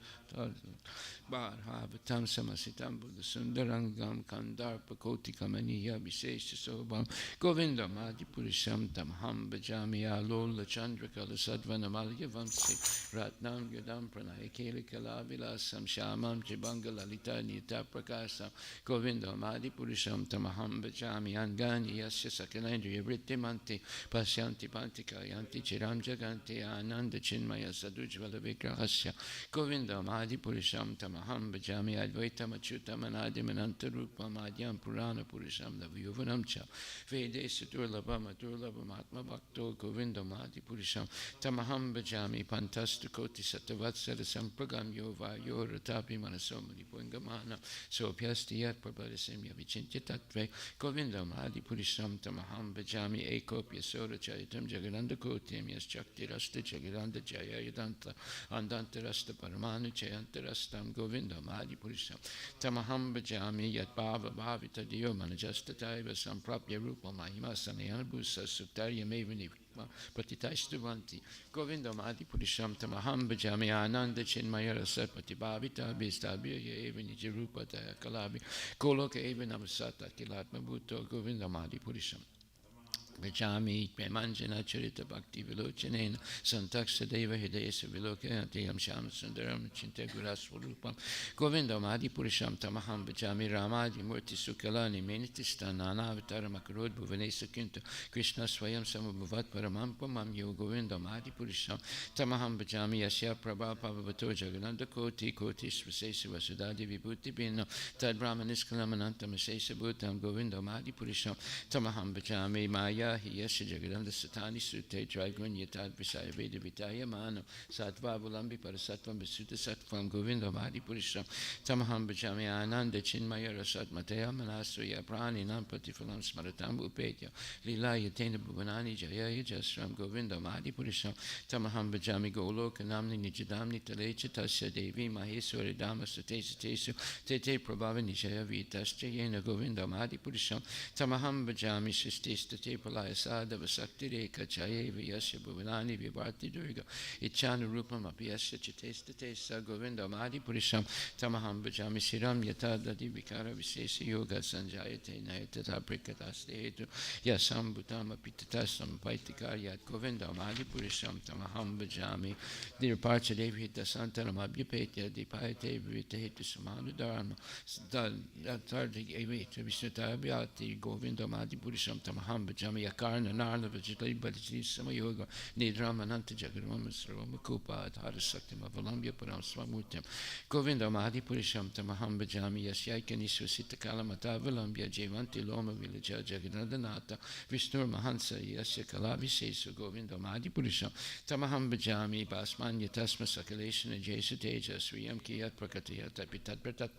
S5: Bharhavatam Samasitam Buddha Sundarangam Kandarpa Koti Kamaniya Visesha Sobham Govinda Amadi Purusham Tamaham Bhajami Alola Chandrakala Sadvanamalya Vamsi Ratnam Gadam Pranayakeli Kalavilasam Shamam Jibanga Lalita Nita Prakasam Govinda Amadi Purusham Tamaham Bhajami Angani Yasya Sakalendriya Vrittimanti Pasyanti Pantika Yanti Chiram Jaganti Ananda Chinmaya Sadujvala Vigrahasya Govinda Amadi Purusham Tamaham Bhajami Advaitam Achyutam Anadim Anantarupam Adyam Purana Purusham Navyuvanam Cha Vede Sadurlabham Adurlabham Atma Bhakto Govinda Amadi Purusham Tamaham Bhajami Pantastu Koti Satavatsara Sampragam Yova Yoratapi Manasomani Pungamana Sopyasti Yat Prabhadasim Yavichintya Tatve Govinda Amadi Purusham Tamaham Bhajami Ekopya Sora Chayitam Jagananda Kotim Yas Chakti Rasta Jagananda Jaya Yadanta Andanta Rasta Paramanu Chayanta Rastam Govinda Amadi Purusham Tamaham Bhajami Yat Bhava Bhavita Dio Manajasta Taiva Samprapya Rupa Mahima Sanayana Bhusa Suktarya Mevani Pratitashtuvanti Govinda Amadi Purusham Tamaham Bhajami Ananda Chinmaya Rasapati Bhavita Bhistabhya Eva Nijarupa Daya Kalabi Koloka Eva Namasata Kilatma Bhutto Govinda Amadi Purusham Vajami Premanjana Charita Bhakti Vilochanena Santaksa Deva Hidesa Vilokayatiyam Sham Sundaram Chintegura Swarupam Govinda Madi Purusham Tamaham Vajami Ramadi Murti Sukalani Menitistana Avatara Makarod Bhuvanesa Kinta Krishna Swayam Samabhavat Paramampamam Yo Govinda Madi Purusham Tamaham Vajami Yasya Prabha Pavavato Jagananda Koti Koti Svasesa Vasudadi Vibhuti Bina Tad Brahmaniskalamananta Masesa Bhutam Govinda Madi Purusham Tamaham Vajami Maya Yasha Jagadanda Satani Sute Dragun Yatad Visaya Veda Vitaya Mano Satva Vulambi Parasatvam Visuta Satvam Govinda Madi Purusham Tamaham Bhajami Ananda Chinmaya Rasat Mataya Manasuya Prani Nampati Phalam Smaratam Upetya Lila Yatena Bhuvanani Jaya Jasram Govinda Madi Purusham Tamaham Bhajami Goloka Namni Nijadamni Talecha Tasya Devi Maheswari Dama Sate Satesu Tete Prabhavani Jaya Vitascha Yena Govinda Madi Purusham Tamaham Bhajami Sististate Sada Vasakti Reka Chayeva Yasya Bhuvanani Vibharti Durga Ichana Rupam Apyasya Chitesta Tesa Govinda Madi Purisham Tamaham Bhajami Siram Yata Dadi Vikara Visesa Yoga Sanjayate Nayatata Prikatastetu Yasam Bhutama Pitatasam Paitikaryat Govinda Madi Purisham Tamaham Bhajami Dirparcha Devi Santaram Abhyapetya Dipayate Vitehetu Samanu Dharma Tardi Evita Vishnutabhyati Govinda Madi Purisham Tamaham Bhajami Yakarna Narna Vajali Bhaji Samayoga Nidramananta Jagarama Sarvama Kupa Adhara Sakti Mavalambya Param Swamutam Govinda Mahadi Purisham Tamaham Bajami Yasyaikani Swasita Kalamata Valambya Jevanti Loma Villaja Jagadanata Vishnur Mahansa Yasya Kalavi Sesu Govinda Mahadi Purisham Tamaham Bajami Basmanya Tasma Sakalation Jesa Teja Sriyam Kiyat Prakataya Tapitat Pratat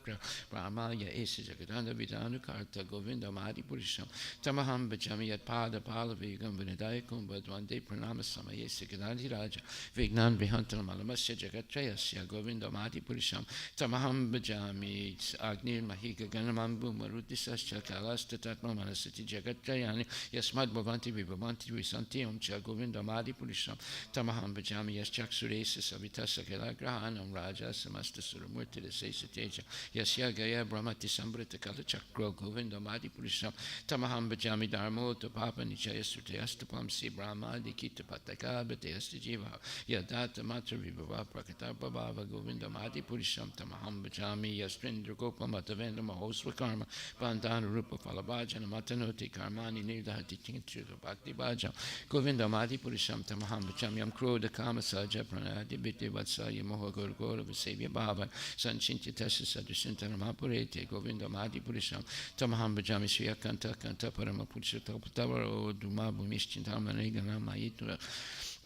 S5: Brahmaya Esa Jagadanda Vidanu Karta Govinda Mahadi Purisham Tamaham Bajami Yat Pada Pala Vigam Vinadaya Kumbadwande Pranama Samaya Sikadandi Raja Vignan Vihantan Malamasya Jagatrayasya Govinda Mahadi Purisham Tamaham Bajami Agnir Mahika Ganamambu Marudisas Chakalas Tatatma Manasati Jagatrayani Yasmad Bhavanti Vibhavanti Visanti Omcha Govinda Mahadi Purisham Tamaham Bajami Yaschak Suresa Savita Sakala Grahanam Raja Samasta Suramurti Sesa Teja Yasya Gaya Brahmati Sambrita Kala Chakro Govinda Mahadi Purisham Tamaham Bajami Dharmo Papa Nichaya Sutayastapam Si Brahma Dikita Pataka Bhatayasta Jiva Yadata Matra Vibhava Prakata Bhava Govinda Mahadi Purisham Tamaham Bajami Yastrindra Gopa Matavenda Mahosva Karma Bandhana Rupa Falabhajana Matanoti Karmani Nidahati Tinchura Bhakti Bhajam Govinda Mahadi Purisham Tamaham Bajami Yam Krodha Kama Saja Pranadi Bhiti Vatsaya Moha Gora Vasevya Bhava Sanchinti Tasa Sadhusintana Mahapurete Govinda Mahadi Purisham Tamaham Bajami Sriyakanta Kanta Parama Purusha Tapatavara Duma Bhumishchintama Nigana Mayitura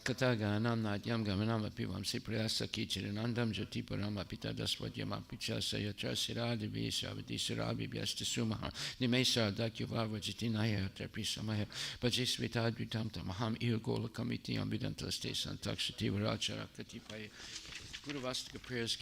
S5: Kataganam Nadyam Gamanam Apivam Sipriyasa Kichiranandam Jati Parama Pita Daswadhyama Pichasa Yatra Siradi Vishavati Sirabi Vyasta Sumaha Nimesa Dakyavava Jitinaya Trapisamaya Bajisvitadvitam Tamaham Irgola Kamiti Ambidanta Stasan Takshati Varachara Katipaya Guruvastika prayers,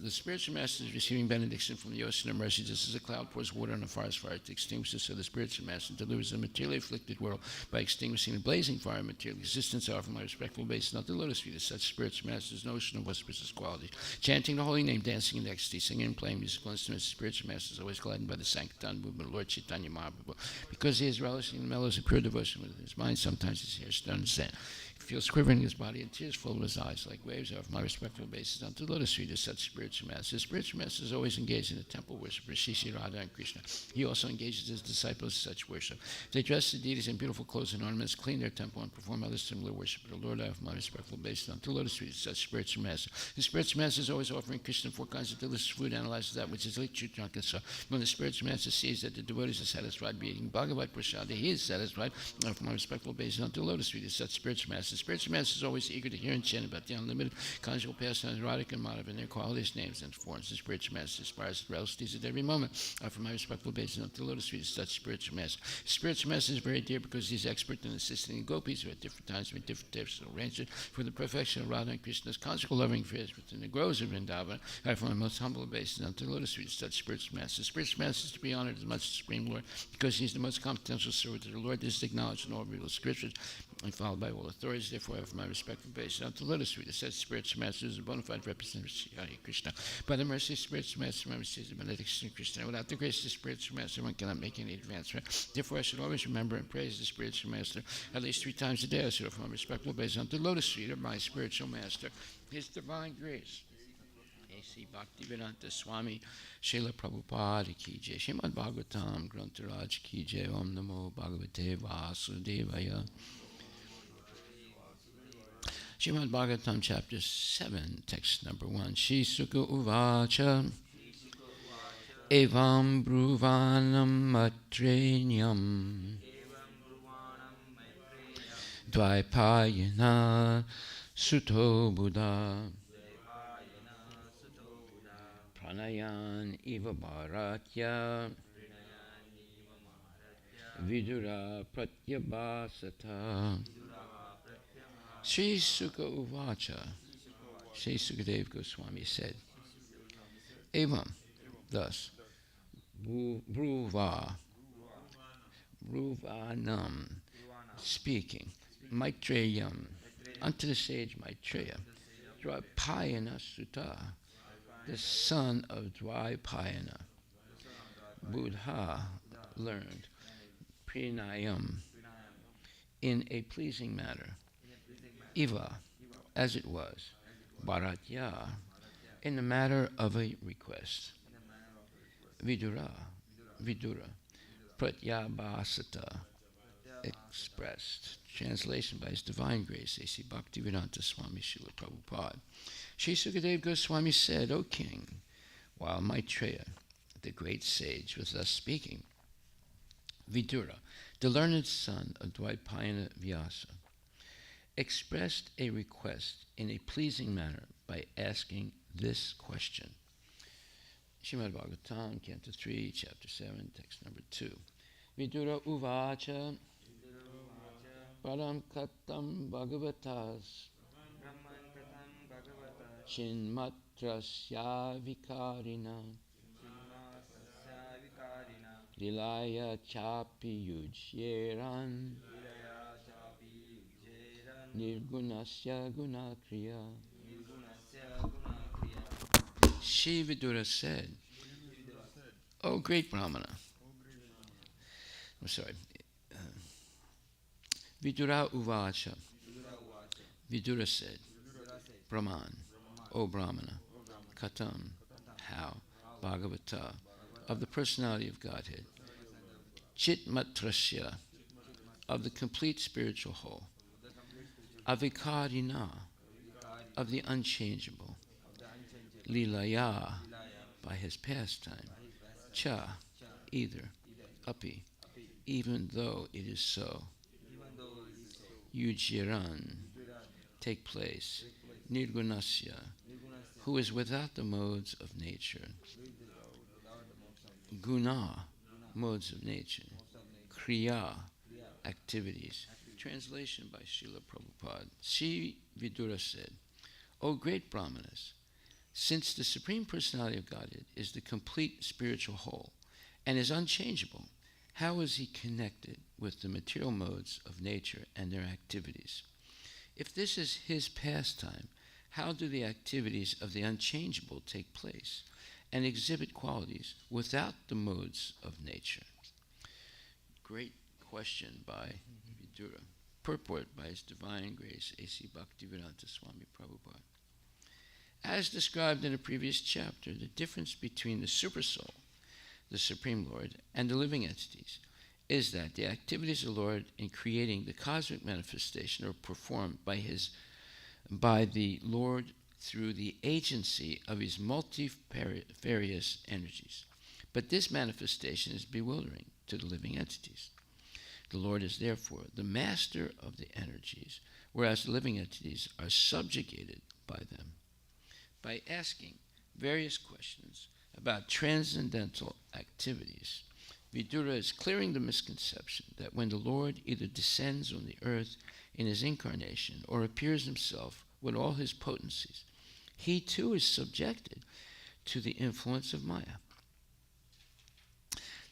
S5: the spiritual master is receiving benediction from the ocean of mercy, just as a cloud pours water on a forest fire to extinguish it, so the spiritual master delivers the materially afflicted world by extinguishing the blazing fire of material existence. I offer my respectful obeisance not the lotus feet of such spiritual masters' notion of auspicious qualities. Chanting the holy name, dancing in ecstasy, singing and playing musical instruments, the spiritual master is always gladdened by the sanctity movement of Lord Chaitanya Mahaprabhu. Because he is relishing the mellows of pure devotion within his mind, sometimes his hair stands sand. He feels quivering in his body and tears flow in his eyes like waves. I offer my respectful obeisance unto the lotus feet of such spiritual masters. Spiritual master is always engaged in the temple worship of Shri Radha and Krishna. He also engages his disciples in such worship. They dress the deities in beautiful clothes and ornaments, clean their temple, and perform other similar worship of the Lord. I offer my respectful obeisance unto the lotus feet of such spiritual master. The spiritual master is always offering Krishna 4 kinds of delicious food, analyzes that which is literally drunk and so. When the spiritual master sees that the devotees are satisfied by eating Bhagavad Prasada, he is satisfied. I offer my respectful obeisance unto the lotus feet of such spiritual master. The spiritual master is always eager to hear and chant about the unlimited conjugal pastimes, Radhika and Madhava, and their qualities, names, and forms. The spiritual master aspires to realities at every moment. I offer my respectful obeisance unto the lotus feet of such spiritual master. Spiritual master is very dear because he is expert in assisting the gopis who at different times make different types of arrangements for the perfection of Radha and Krishna's conjugal loving affairs within the groves of Vrindavan. I offer my most humble obeisance unto the lotus feet of such spiritual master. The spiritual master is to be honored as much as the Supreme Lord because he is the most confidential servant of the Lord. This is acknowledged in all real scriptures and followed by all authorities. Therefore, I offer my respectful obeisance unto the lotus feet of such spiritual master is a bona fide representative of Sri Hare Krishna. By the mercy of spiritual master, I receive the benediction of Krishna. Without the grace of the spiritual master, one cannot make any advancement. Therefore, I should always remember and praise the spiritual master at least 3 times a day. I should offer my respectful obeisance unto the lotus feet of my spiritual master, his divine grace. A.C. Bhaktivedanta Swami Srila Prabhupada ki jai. Srimad Bhagavatam Grantaraj ki jai. Om Namo Bhagavate Vasudevaya. Srimad Bhagavatam chapter 7, text number 1. Shri Sukha Uvacha Evam Bruvanam Matrenyam Dvaipayana Suto Buddha Pranayan Iva Bharatya Vidura Pratyabhasata. Sri Sukha Uvacha, Sri Sukadev Goswami said, Evam, thus, Bruvanam, speaking, Maitreyam, unto the sage Maitreya, Dvaipayana Sutta, the son of Dvaipayana, Buddha learned, Pranayam, in a pleasing manner, Iva, as it was, Bharatya, in the matter of a request, Vidura, Pratyabhasata, expressed. Translation by His Divine Grace, A.C. Bhaktivedanta Swami Srila Prabhupada. Sri Sukadeva Goswami said, O King, while Maitreya, the great sage, was thus speaking, Vidura, the learned son of Dvaipayana Vyasa, expressed a request in a pleasing manner by asking this question. Srimad Bhagavatam, Canto 3, Chapter 7, Text number 2. Vidura uvacha param katam bhagavatas chinmatrasya vikarina lilaya chapi yujyeran nirgunasya gunakriya. Shri Vidura said, O great Brahmana, I'm sorry, Vidura uvacha, Vidura said, Brahman, O Brahmana, Katam, how, Bhagavata, of the personality of Godhead, Chit Matrasya, of the complete spiritual whole, Avikarina, of the unchangeable, Lilaya, by his pastime, Cha, either, Api, even though it is so, Yujiran, take place, Nirgunasya, who is without the modes of nature, Guna, modes of nature, Kriya, activities. Translation by Srila Prabhupada. Sri Vidura said, O great Brahmanas, since the Supreme Personality of Godhead is the complete spiritual whole and is unchangeable, how is he connected with the material modes of nature and their activities? If this is his pastime, how do the activities of the unchangeable take place and exhibit qualities without the modes of nature? Great question by Vidura. Purport by His Divine Grace, A.C. Bhaktivedanta Swami Prabhupada. As described in a previous chapter, the difference between the Supersoul, the Supreme Lord, and the living entities is that the activities of the Lord in creating the cosmic manifestation are performed by the Lord through the agency of his multifarious energies. But this manifestation is bewildering to the living entities. The Lord is therefore the master of the energies, whereas the living entities are subjugated by them. By asking various questions about transcendental activities, Vidura is clearing the misconception that when the Lord either descends on the earth in his incarnation or appears himself with all his potencies, he too is subjected to the influence of Maya.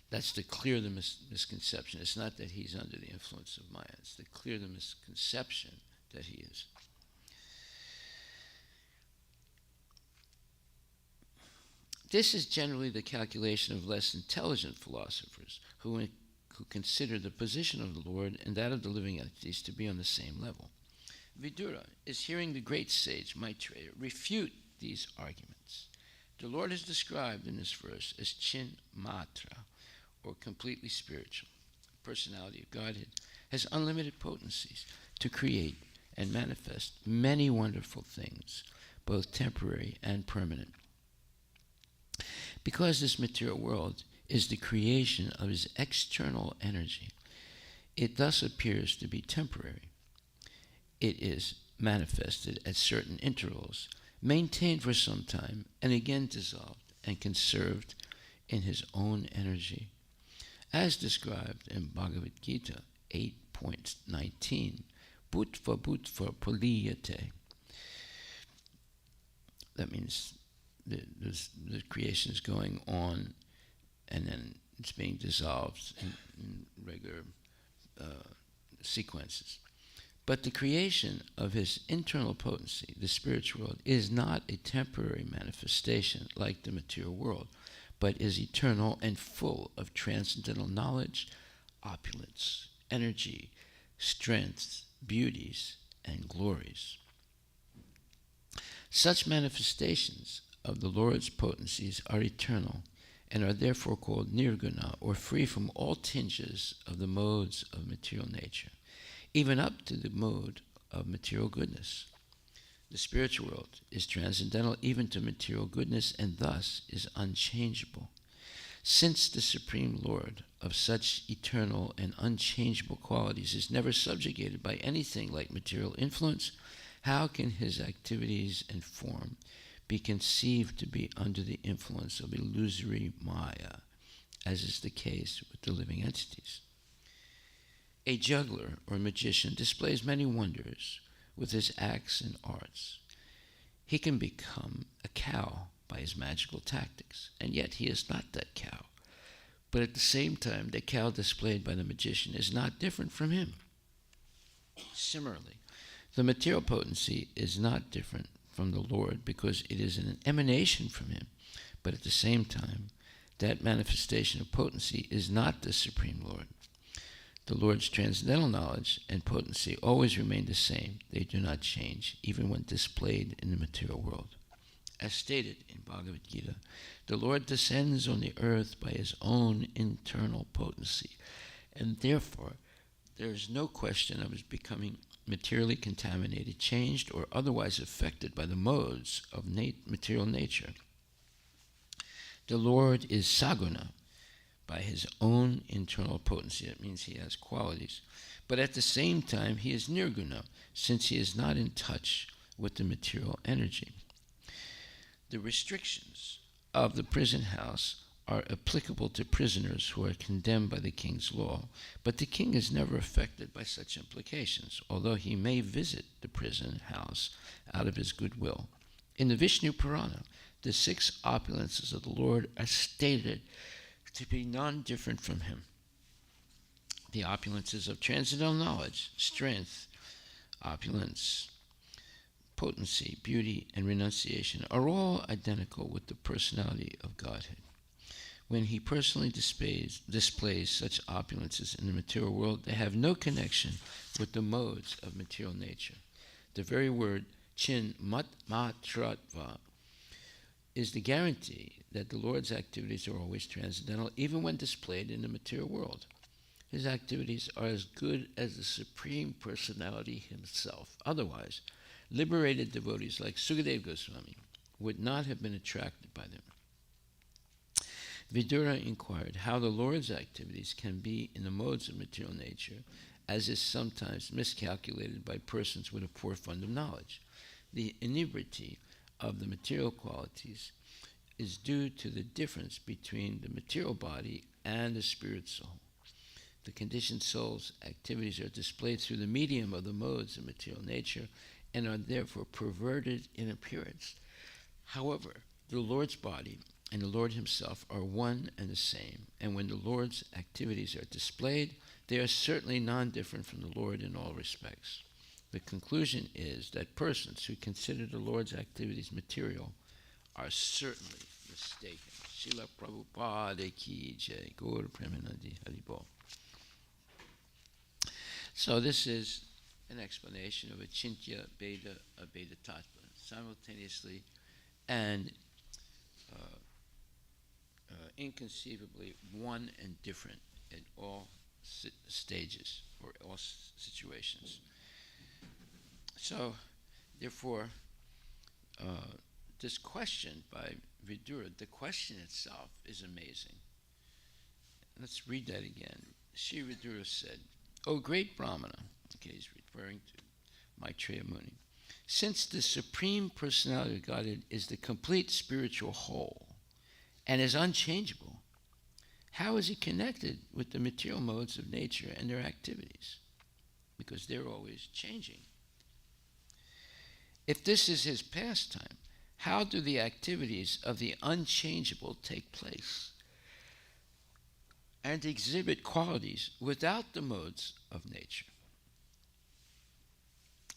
S5: That's to clear the misconception. It's not that he's under the influence of Maya. It's to clear the misconception that he is. This is generally the calculation of less intelligent philosophers who consider the position of the Lord and that of the living entities to be on the same level. Vidura is hearing the great sage Maitreya refute these arguments. The Lord is described in this verse as Chinmatra, or completely spiritual. The personality of Godhead has unlimited potencies to create and manifest many wonderful things, both temporary and permanent. Because this material world is the creation of his external energy, it thus appears to be temporary. It is manifested at certain intervals, maintained for some time, and again dissolved and conserved in his own energy. As described in Bhagavad Gita 8.19, Bhutva Bhutva Praliyate. That means the creation is going on and then it's being dissolved in regular sequences. But the creation of his internal potency, the spiritual world, is not a temporary manifestation like the material world, but is eternal and full of transcendental knowledge, opulence, energy, strength, beauties, and glories. Such manifestations of the Lord's potencies are eternal and are therefore called nirguna, or free from all tinges of the modes of material nature, even up to the mode of material goodness. The spiritual world is transcendental even to material goodness, and thus is unchangeable. Since the Supreme Lord of such eternal and unchangeable qualities is never subjugated by anything like material influence, how can his activities and form be conceived to be under the influence of illusory Maya, as is the case with the living entities? A juggler or magician displays many wonders with his acts and arts. He can become a cow by his magical tactics, and yet he is not that cow. But at the same time, the cow displayed by the magician is not different from him. Similarly, the material potency is not different from the Lord because it is an emanation from him. But at the same time, that manifestation of potency is not the Supreme Lord. The Lord's transcendental knowledge and potency always remain the same. They do not change, even when displayed in the material world. As stated in Bhagavad Gita, the Lord descends on the earth by his own internal potency, and therefore there is no question of his becoming materially contaminated, changed, or otherwise affected by the modes of material nature. The Lord is saguna by his own internal potency. That means he has qualities. But at the same time, he is nirguna, since he is not in touch with the material energy. The restrictions of the prison house are applicable to prisoners who are condemned by the king's law, but the king is never affected by such implications, although he may visit the prison house out of his goodwill. In the Vishnu Purana, the 6 opulences of the Lord are stated to be non-different from him. The opulences of transcendental knowledge, strength, opulence, potency, beauty, and renunciation are all identical with the personality of Godhead. When he personally displays such opulences in the material world, they have no connection with the modes of material nature. The very word chin matratva is the guarantee that the Lord's activities are always transcendental, even when displayed in the material world. His activities are as good as the Supreme Personality himself. Otherwise, liberated devotees like Sukadeva Goswami would not have been attracted by them. Vidura inquired how the Lord's activities can be in the modes of material nature, as is sometimes miscalculated by persons with a poor fund of knowledge. The inebriety of the material qualities is due to the difference between the material body and the spirit soul. The conditioned soul's activities are displayed through the medium of the modes of material nature and are therefore perverted in appearance. However, the Lord's body and the Lord himself are one and the same, and when the Lord's activities are displayed, they are certainly non-different from the Lord in all respects. The conclusion is that persons who consider the Lord's activities material are certainly mistaken. Srila Prabhupada ki jai, Gaur Premanandi Haribol. So this is an explanation of Achintya Bheda Abheda Tattva, simultaneously and inconceivably one and different at all stages or all situations. So, therefore, this question by Vidura, the question itself is amazing. Let's read that again. Sri Vidura said, O great Brahmana, okay, he's referring to Maitreya Muni, since the Supreme Personality of Godhead is the complete spiritual whole and is unchangeable, how is he connected with the material modes of nature and their activities? Because they're always changing. If this is his pastime, how do the activities of the unchangeable take place and exhibit qualities without the modes of nature?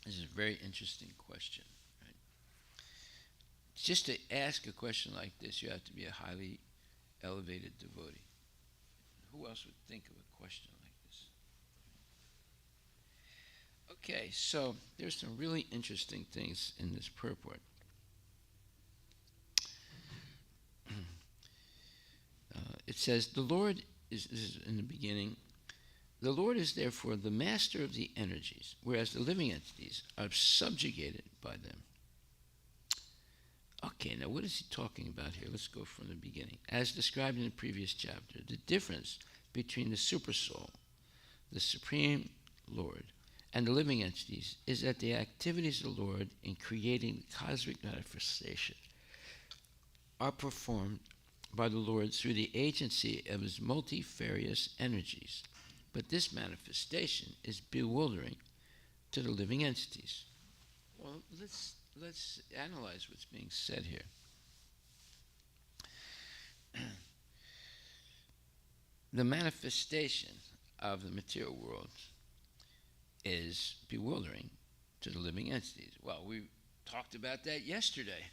S5: This is a very interesting question. Right? Just to ask a question like this, you have to be a highly elevated devotee. Who else would think of a question like this? Okay, so there's some really interesting things in this purport. it says, the Lord is, this is in the beginning, the Lord is therefore the master of the energies, whereas the living entities are subjugated by them. Okay, now what is he talking about here? Let's go from the beginning. As described in the previous chapter, the difference between the supersoul, the Supreme Lord, and the living entities is that the activities of the Lord in creating the cosmic manifestation are performed by the Lord through the agency of his multifarious energies. But this manifestation is bewildering to the living entities. Well, let's analyze what's being said here. The manifestation of the material world is bewildering to the living entities. Well, we talked about that yesterday,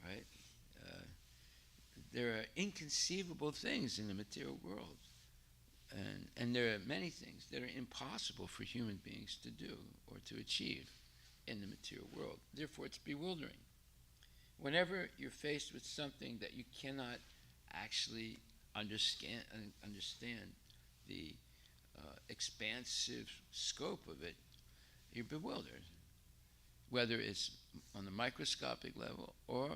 S5: right? There are inconceivable things in the material world, and there are many things that are impossible for human beings to do or to achieve in the material world. Therefore, it's bewildering. Whenever you're faced with something that you cannot actually understand the expansive scope of it, you're bewildered, whether it's on the microscopic level or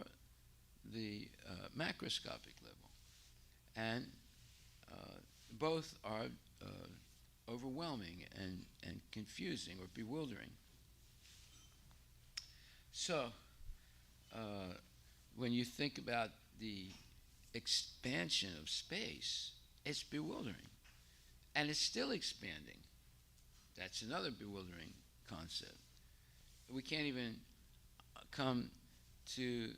S5: the macroscopic level. And both are overwhelming and confusing or bewildering. So, when you think about the expansion of space, it's bewildering. And it's still expanding. That's another bewildering concept. We can't even come to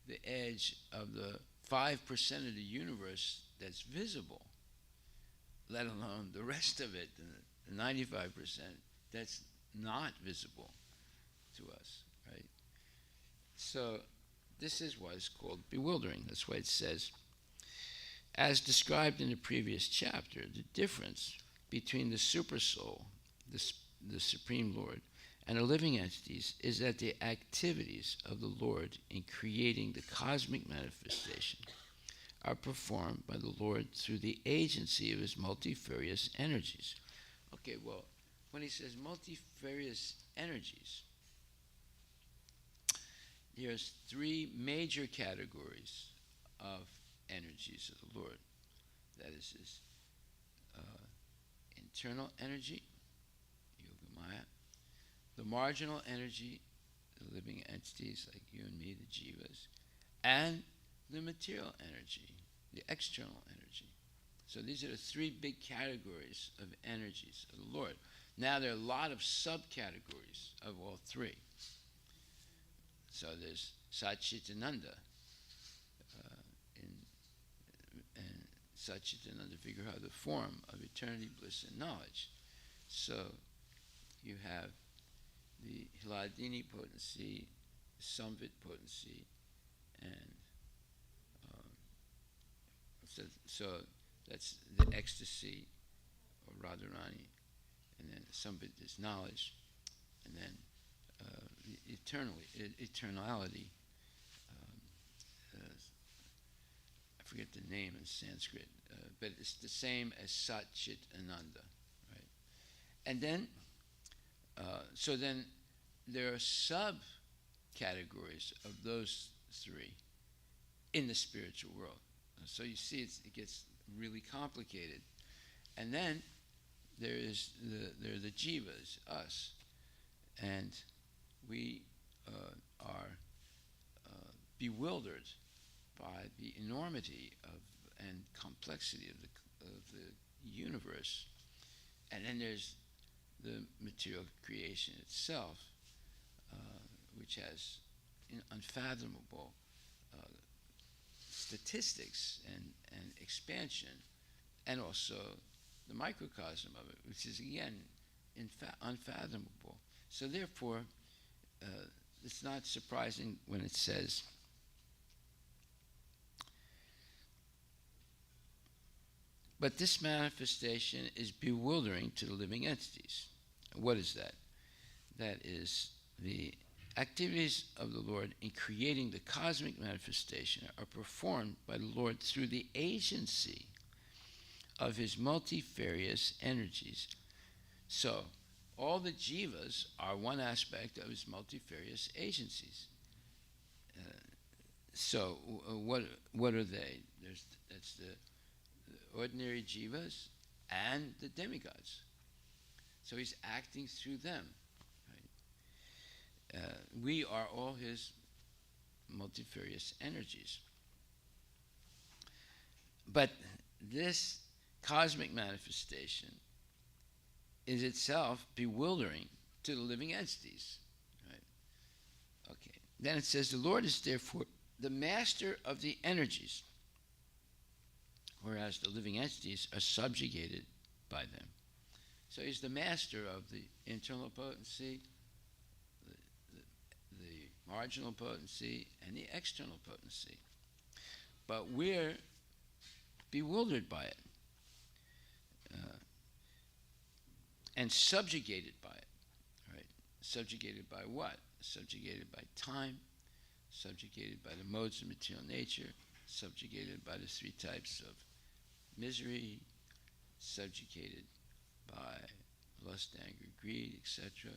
S5: the edge of the 5% of the universe that's visible, let alone the rest of it, the 95% that's not visible to us, right? So this is why it's called bewildering. That's why it says, as described in the previous chapter, the difference between the supersoul, the Supreme Lord, and the living entities is that the activities of the Lord in creating the cosmic manifestation are performed by the Lord through the agency of his multifarious energies. Okay, well, when he says multifarious energies, there's three major categories of energies of the Lord. That is his internal energy, Yogamaya, the marginal energy, the living entities like you and me, the jivas, and the material energy, the external energy. So these are the three big categories of energies of the Lord. Now there are a lot of subcategories of all three. So there's Satchitananda, and Satchitananda Vigraha, the form of eternity, bliss, and knowledge. So you have the Hladini potency, Samvit potency, and so that's the ecstasy or Radharani, and then Samvit is knowledge, and then eternality. I forget the name in Sanskrit, but it's the same as Satchit Ananda, right? And then, so then there are sub-categories of those three in the spiritual world. So you see, it gets really complicated. And then there are the jivas, us, and we are bewildered by the enormity and complexity of the universe. And then there's the material creation itself, which has unfathomable statistics and expansion, and also the microcosm of it, which is again unfathomable. So therefore, it's not surprising when it says, but this manifestation is bewildering to the living entities. What is that? That is the activities of the Lord in creating the cosmic manifestation are performed by the Lord through the agency of his multifarious energies. So, all the jivas are one aspect of his multifarious agencies. What are they? That's the ordinary jivas and the demigods. So he's acting through them. Right? We are all his multifarious energies. But this cosmic manifestation is itself bewildering to the living entities. Right? Okay. Then it says, the Lord is therefore the master of the energies, whereas the living entities are subjugated by them. So he's the master of the internal potency, the marginal potency, and the external potency. But we're bewildered by it and subjugated by it. Right? Subjugated by what? Subjugated by time, subjugated by the modes of material nature, subjugated by the three types of misery, subjugated by lust, anger, greed, etc.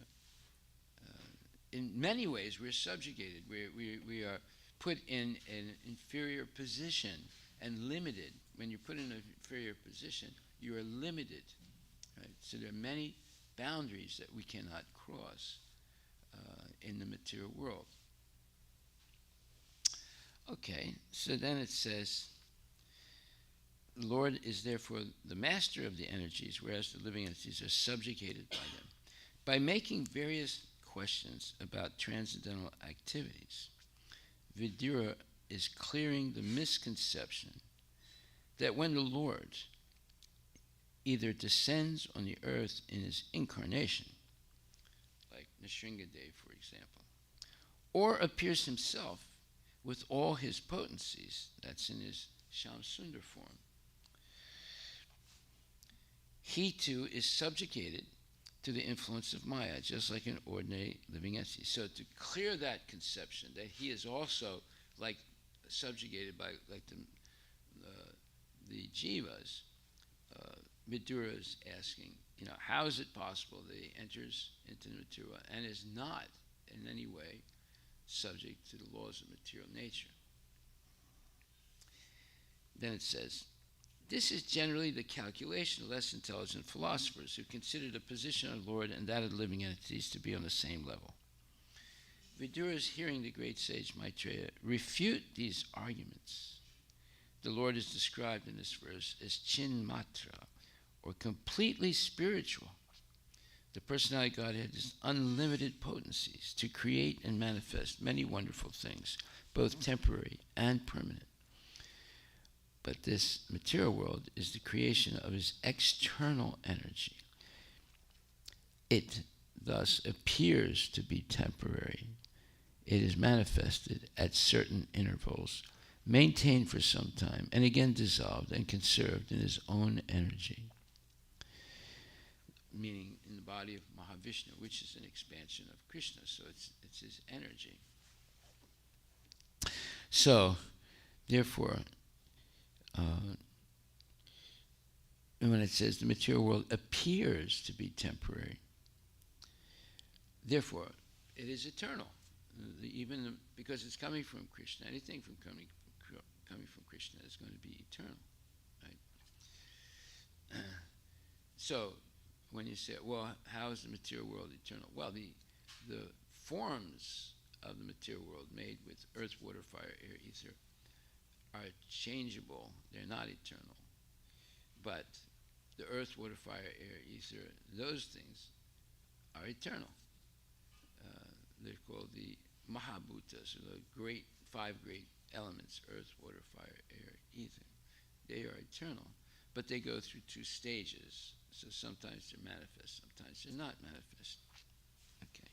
S5: In many ways, we're subjugated. We are put in an inferior position and limited. When you're put in an inferior position, you are limited. Right? So there are many boundaries that we cannot cross in the material world. Okay, so then it says, the Lord is therefore the master of the energies, whereas the living entities are subjugated by them. By making various questions about transcendental activities, Vidura is clearing the misconception that when the Lord either descends on the earth in his incarnation, like Nrsingadev, for example, or appears himself with all his potencies, that's in his Shamsundar form, he too is subjugated to the influence of Maya, just like an ordinary living entity. So to clear that conception that he is also like subjugated by like the jivas, Vidura is asking, how is it possible that he enters into the material and is not in any way subject to the laws of material nature? Then it says, this is generally the calculation of less intelligent philosophers who consider the position of the Lord and that of the living entities to be on the same level. Vidura is hearing the great sage Maitreya refute these arguments. The Lord is described in this verse as Chinmatra, or completely spiritual. The personality of Godhead has unlimited potencies to create and manifest many wonderful things, both temporary and permanent. But this material world is the creation of his external energy. It thus appears to be temporary. It is manifested at certain intervals, maintained for some time, and again dissolved and conserved in his own energy. Meaning in the body of Mahavishnu, which is an expansion of Krishna, so it's his energy. So, therefore, when it says the material world appears to be temporary, therefore, it is eternal. Because it's coming from Krishna, anything coming from Krishna is going to be eternal, right? So, when you say, well, how is the material world eternal? Well, the forms of the material world made with earth, water, fire, air, ether are changeable. They're not eternal. But the earth, water, fire, air, ether, those things are eternal. They're called the Mahabhutas, or the five great elements, earth, water, fire, air, ether. They are eternal, but they go through two stages. So sometimes they're manifest, sometimes they're not manifest. Okay.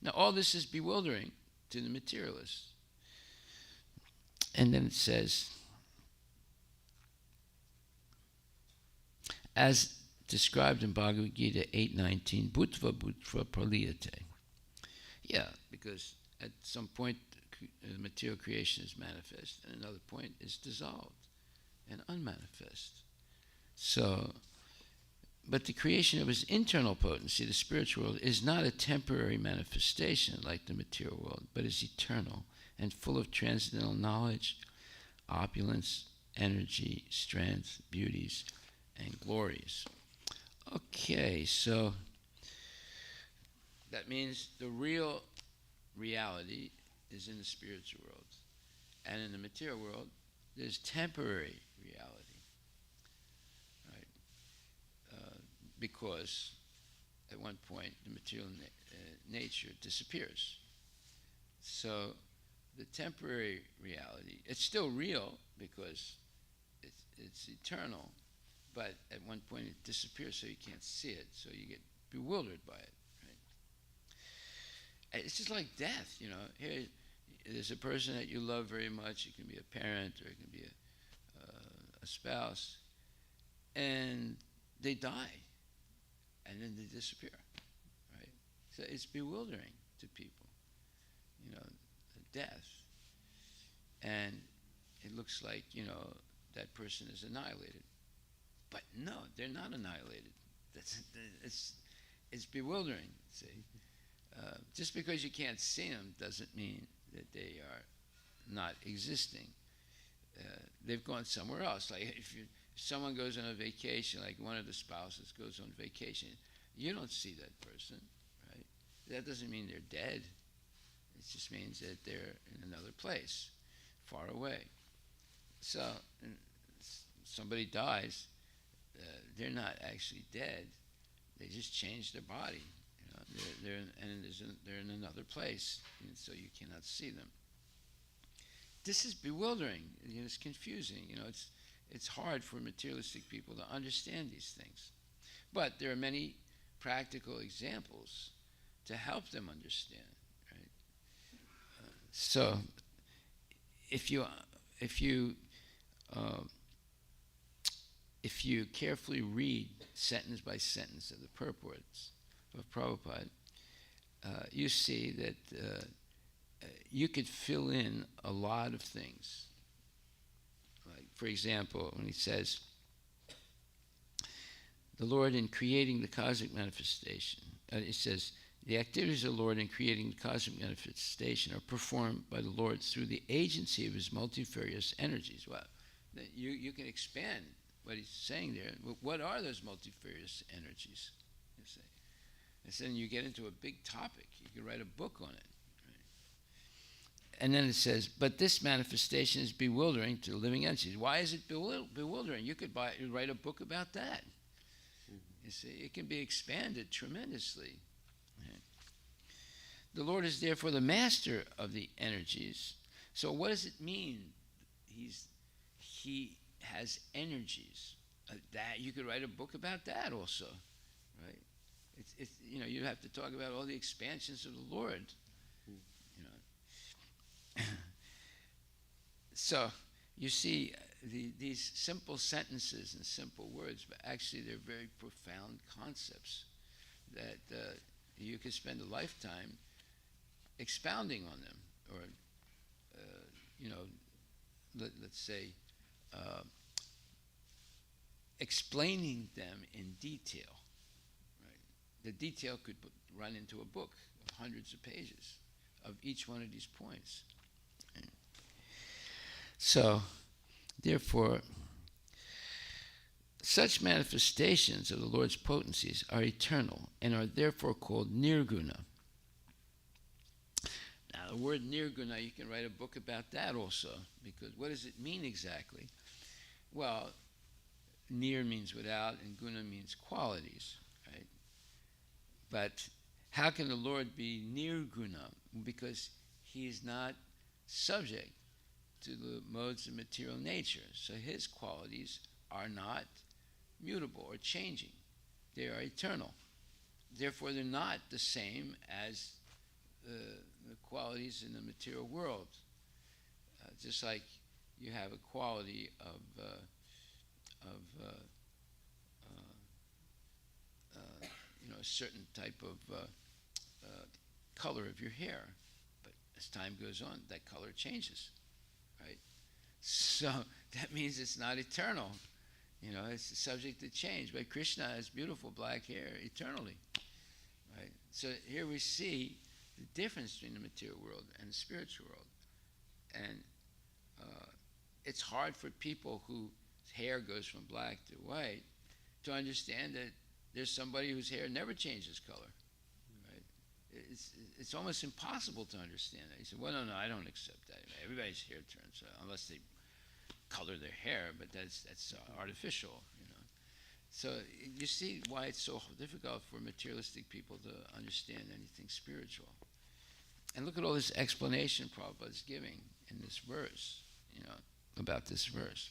S5: Now all this is bewildering to the materialists. And then it says, as described in Bhagavad Gita 8:19, Bhutva Bhutva Praliyate. Yeah, because at some point, material creation is manifest, and another point is dissolved and unmanifest. So, but the creation of his internal potency, the spiritual world, is not a temporary manifestation like the material world, but is eternal and full of transcendental knowledge, opulence, energy, strength, beauties, and glories. Okay, so that means the real reality is in the spiritual world. And in the material world, there's temporary reality, right? Because at one point, the material nature disappears. So the temporary reality, it's still real because it's eternal, but at one point it disappears, so you can't see it, so you get bewildered by it. It's just like death, you know. Here, there's a person that you love very much. It can be a parent, or it can be a spouse, and they die, and then they disappear, right? So it's bewildering to people, you know, death, and it looks like, you know, that person is annihilated, but no, they're not annihilated. It's bewildering. See. Just because you can't see them doesn't mean that they are not existing. They've gone somewhere else. Like if someone goes on a vacation, like one of the spouses goes on vacation, you don't see that person, right? That doesn't mean they're dead. It just means that they're in another place, far away. So somebody dies, they're not actually dead. They just changed their body. They're in another place, and so you cannot see them. This is bewildering. You know, it's confusing. You know, it's hard for materialistic people to understand these things. But there are many practical examples to help them understand. Right? So, if you carefully read sentence by sentence of the purports of Prabhupada, you see that you could fill in a lot of things. Like, for example, when he says, the Lord in creating the cosmic manifestation, it says, the activities of the Lord in creating the cosmic manifestation are performed by the Lord through the agency of his multifarious energies. Well, you can expand what he's saying there. What are those multifarious energies? You say. And then you get into a big topic. You could write a book on it. Right? And then it says, but this manifestation is bewildering to the living entities. Why is it bewildering? You could write a book about that. You see, it can be expanded tremendously. Right? The Lord is therefore the master of the energies. So what does it mean? He has energies. That you could write a book about that also, right? It's you know, you have to talk about all the expansions of the Lord. You know. So you see these simple sentences and simple words, but actually they're very profound concepts that you could spend a lifetime expounding on them, or you know, let's say explaining them in detail. Right? The detail could run into a book of hundreds of pages of each one of these points. Right? So, therefore, such manifestations of the Lord's potencies are eternal and are therefore called nirguna. Now, the word nirguna, you can write a book about that also, because what does it mean exactly? Well, nir means without, and guna means qualities, right? But how can the Lord be nirguna? Because he is not subject to the modes of material nature. So his qualities are not mutable or changing. They are eternal. Therefore, they're not the same as the qualities in the material world. Just like you have a quality of you know, a certain type of color of your hair, but as time goes on, that color changes, right? So that means it's not eternal. It's subject to change. But Krishna has beautiful black hair eternally, right? So here we see the difference between the material world and the spiritual world. And it's hard for people whose hair goes from black to white to understand that there's somebody whose hair never changes color, right? It's almost impossible to understand that. He said, well, no, I don't accept that. Everybody's hair turns, unless they color their hair, but that's artificial, So you see why it's so difficult for materialistic people to understand anything spiritual. And look at all this explanation Prabhupada's giving in this verse, about this verse.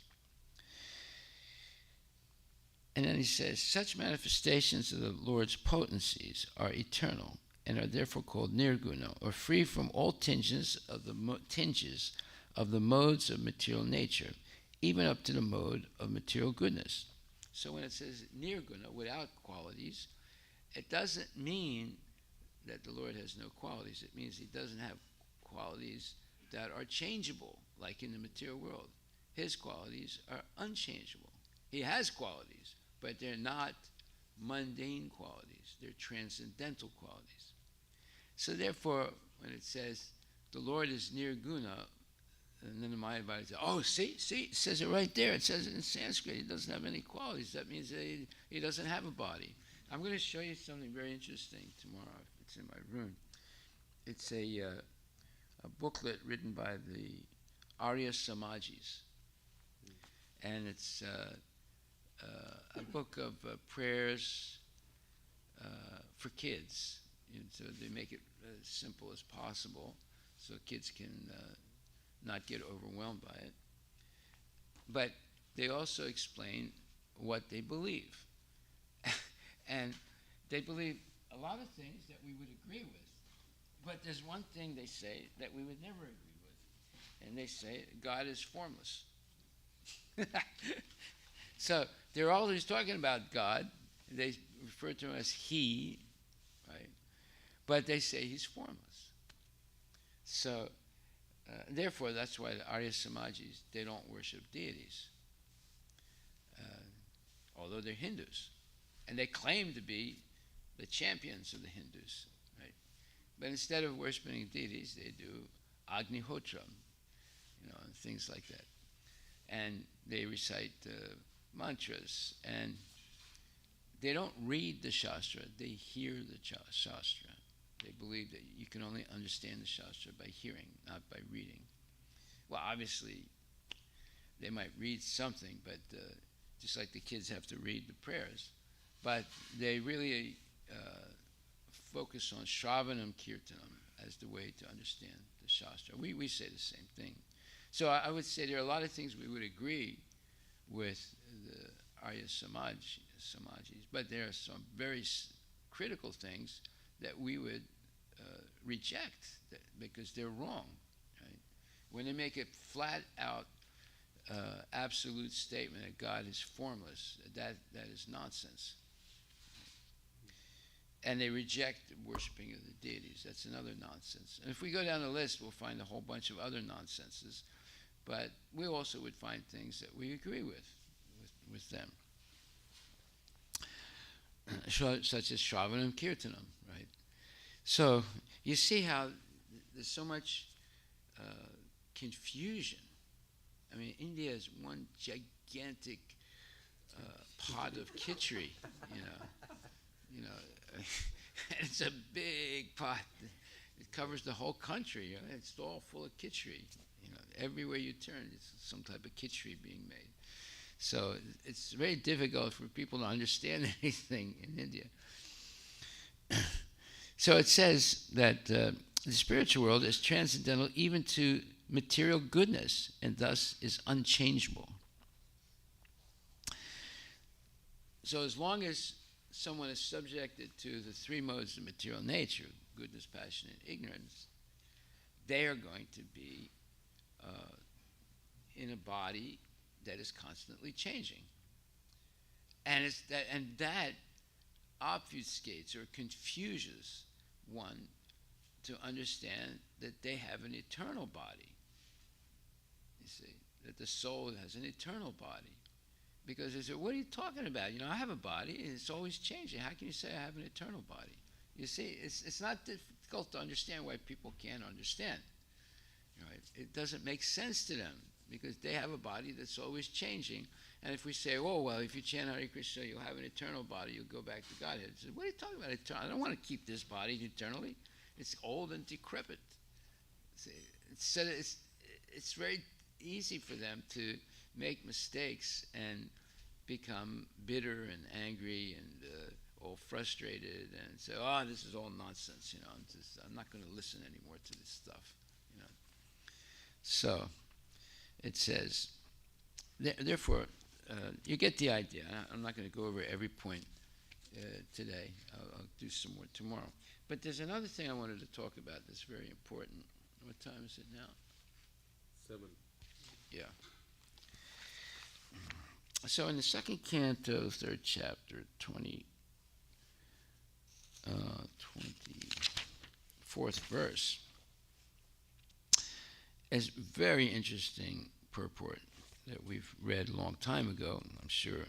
S5: And then he says, such manifestations of the Lord's potencies are eternal and are therefore called nirguna, or free from all tinges of the modes of material nature, even up to the mode of material goodness. So when it says nirguna, without qualities, it doesn't mean that the Lord has no qualities. It means he doesn't have qualities that are changeable, like in the material world. His qualities are unchangeable. He has qualities, but they're not mundane qualities. They're transcendental qualities. So therefore, when it says the Lord is nirguna, and then the Mayavadi says, oh, see, it says it right there. It says it in Sanskrit. He doesn't have any qualities. That means that he doesn't have a body. I'm going to show you something very interesting tomorrow. It's in my room. It's a booklet written by the Arya Samajis. And it's a book of prayers for kids. So they make it as simple as possible so kids can not get overwhelmed by it. But they also explain what they believe. And they believe a lot of things that we would agree with. But there's one thing they say that we would never agree with. And they say God is formless. So they're always talking about God. They refer to him as he, right? But they say he's formless. So therefore, that's why the Arya Samajis, they don't worship deities, although they're Hindus. And they claim to be the champions of the Hindus, right? But instead of worshiping deities, they do Agnihotra, and things like that. And they recite mantras, and they don't read the Shastra, they hear the Shastra. They believe that you can only understand the Shastra by hearing, not by reading. Well, obviously, they might read something, but just like the kids have to read the prayers. But they really focus on Shravanam Kirtanam as the way to understand the Shastra. We say the same thing. So I would say there are a lot of things we would agree with the Arya Samajis, but there are some very critical things that we would reject because they're wrong. Right? When they make a flat out absolute statement that God is formless, that is nonsense. And they reject worshiping of the deities. That's another nonsense. And if we go down the list, we'll find a whole bunch of other nonsenses. But we also would find things that we agree with them. Such as Shravanam Kirtanam, right? So you see how there's so much confusion. I mean, India is one gigantic pot of khichdi, it's a big pot. It covers the whole country. It's all full of khichdi. Everywhere you turn, it's some type of khichdi being made. So it's very difficult for people to understand anything in India. So it says that the spiritual world is transcendental even to material goodness and thus is unchangeable. So as long as someone is subjected to the three modes of material nature, goodness, passion, and ignorance, they are going to be in a body that is constantly changing. And that obfuscates or confuses one to understand that they have an eternal body. You see, that the soul has an eternal body. Because they say, what are you talking about? I have a body, and it's always changing. How can you say I have an eternal body? You see, it's not difficult to understand why people can't understand. Right? It doesn't make sense to them because they have a body that's always changing. And if we say, oh, well, if you chant Hare Krishna, you'll have an eternal body, you'll go back to Godhead. Say, what are you talking about eternal? I don't want to keep this body eternally. It's old and decrepit. It's very easy for them to make mistakes and become bitter and angry and all frustrated and say, oh, this is all nonsense, I'm not going to listen anymore to this stuff, So it says, therefore, you get the idea. I'm not going to go over every point today. I'll do some more tomorrow. But there's another thing I wanted to talk about that's very important. What time is it now?
S6: 7.
S5: Yeah. So in the second canto, third chapter, 24th verse, is very interesting purport that we've read a long time ago. I'm sure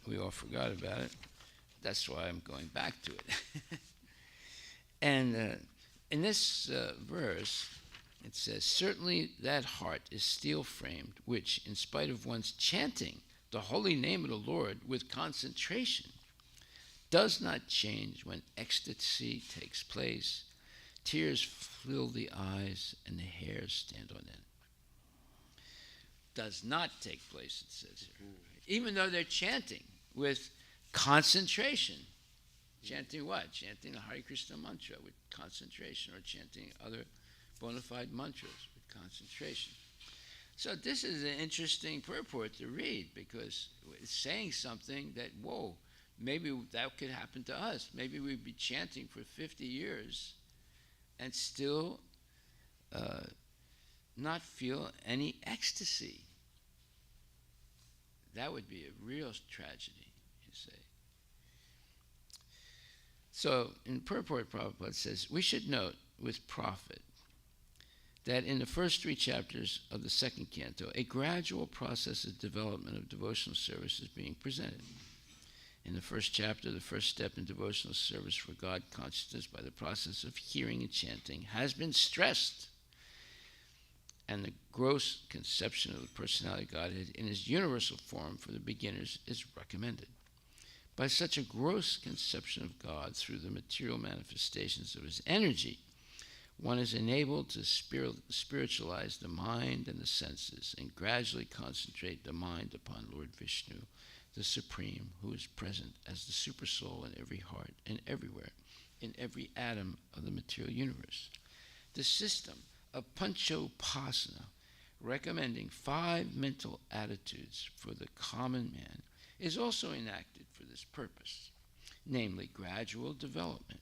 S5: we all forgot about it. That's why I'm going back to it. And in this verse, it says, certainly that heart is steel-framed, which, in spite of one's chanting the holy name of the Lord with concentration, does not change when ecstasy takes place. Tears fill the eyes and the hairs stand on end. Does not take place, it says here. Even though they're chanting with concentration. Chanting what? Chanting the Hare Krishna mantra with concentration, or chanting other bona fide mantras with concentration. So this is an interesting purport to read because it's saying something that, whoa, maybe that could happen to us. Maybe we'd be chanting for 50 years and still not feel any ecstasy. That would be a real tragedy, you say. So in purport, Prabhupada says, we should note with profit that in the first 3 chapters of the second canto, a gradual process of development of devotional service is being presented. In the first chapter, the first step in devotional service for God consciousness by the process of hearing and chanting has been stressed, and the gross conception of the personality of Godhead in its universal form for the beginners is recommended. By such a gross conception of God through the material manifestations of his energy, one is enabled to spiritualize the mind and the senses and gradually concentrate the mind upon Lord Vishnu, the Supreme, who is present as the Supersoul in every heart and everywhere, in every atom of the material universe. The system of Panchopasana, recommending 5 mental attitudes for the common man, is also enacted for this purpose, namely gradual development,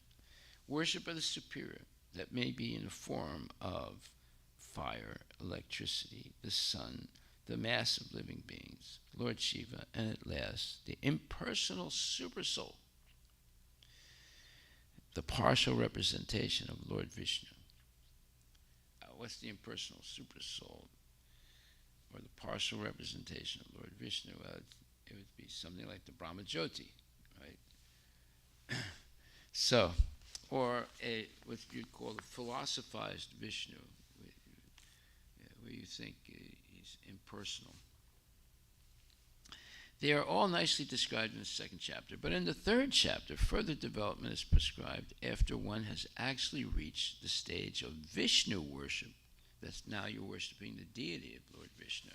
S5: worship of the superior, that may be in the form of fire, electricity, the sun, the mass of living beings, Lord Shiva, and at last the impersonal supersoul, the partial representation of Lord Vishnu. What's the impersonal supersoul, or the partial representation of Lord Vishnu? It would be something like the Brahma Jyoti, right? So, or what you'd call the philosophized Vishnu, where you think he's impersonal. They are all nicely described in the second chapter, but in the third chapter, further development is prescribed after one has actually reached the stage of Vishnu worship. That's now you're worshiping the deity of Lord Vishnu,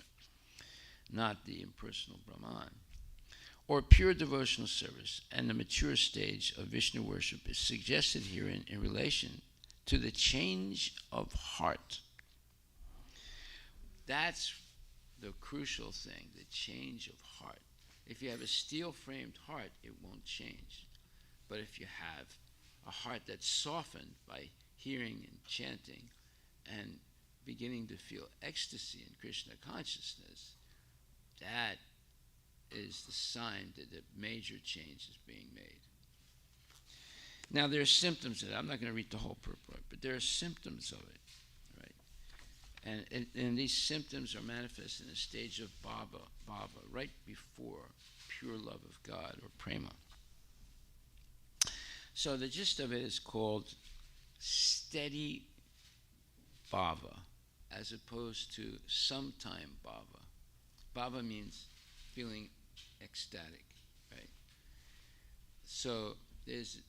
S5: not the impersonal Brahman. Or pure devotional service, and the mature stage of Vishnu worship is suggested herein in relation to the change of heart. That's the crucial thing, the change of heart. If you have a steel-framed heart, it won't change. But if you have a heart that's softened by hearing and chanting and beginning to feel ecstasy in Krishna consciousness, that is the sign that a major change is being made. Now, there are symptoms of it. I'm not going to read the whole purport, but there are symptoms of it, right? And these symptoms are manifest in a stage of bhava, right before pure love of God, or prema. So the gist of it is called steady bhava, as opposed to sometime bhava. Bhava means feeling ecstatic, right? So there's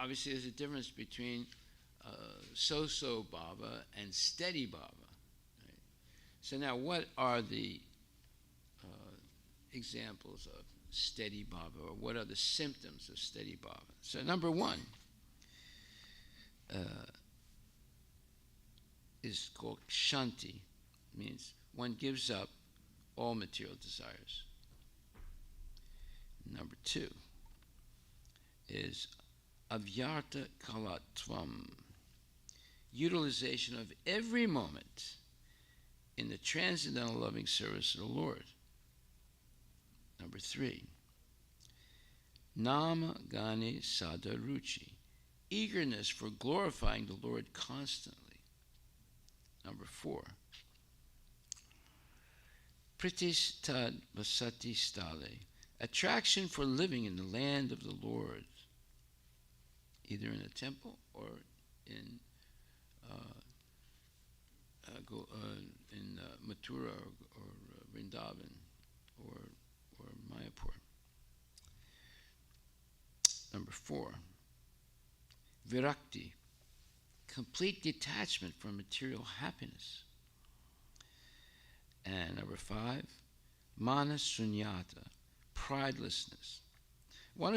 S5: obviously there's a difference between so-so bhava and steady bhava. Right? So now, what are the examples of steady bhava, or what are the symptoms of steady bhava? So number one is called kshanti, means one gives up all material desires. Number two is avyarta kalatvam, utilization of every moment in the transcendental loving service of the Lord. Number three, nama gani sada ruchi, eagerness for glorifying the Lord constantly. Number four, pritistad vasati stale, attraction for living in the land of the Lord, either in a temple or in Mathura or Vrindavan or Mayapur. Number four, virakti, complete detachment from material happiness. And number five, mana sunyata, pridelessness. One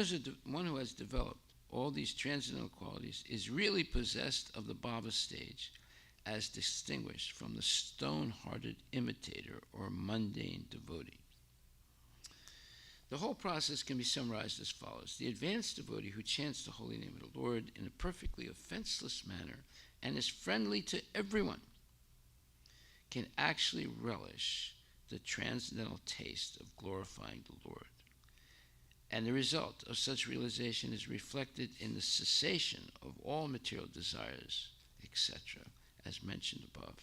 S5: who has developed all these transcendental qualities is really possessed of the bhava stage, as distinguished from the stone-hearted imitator or mundane devotee. The whole process can be summarized as follows. The advanced devotee who chants the holy name of the Lord in a perfectly offenseless manner and is friendly to everyone can actually relish the transcendental taste of glorifying the Lord. And the result of such realization is reflected in the cessation of all material desires, etc., as mentioned above.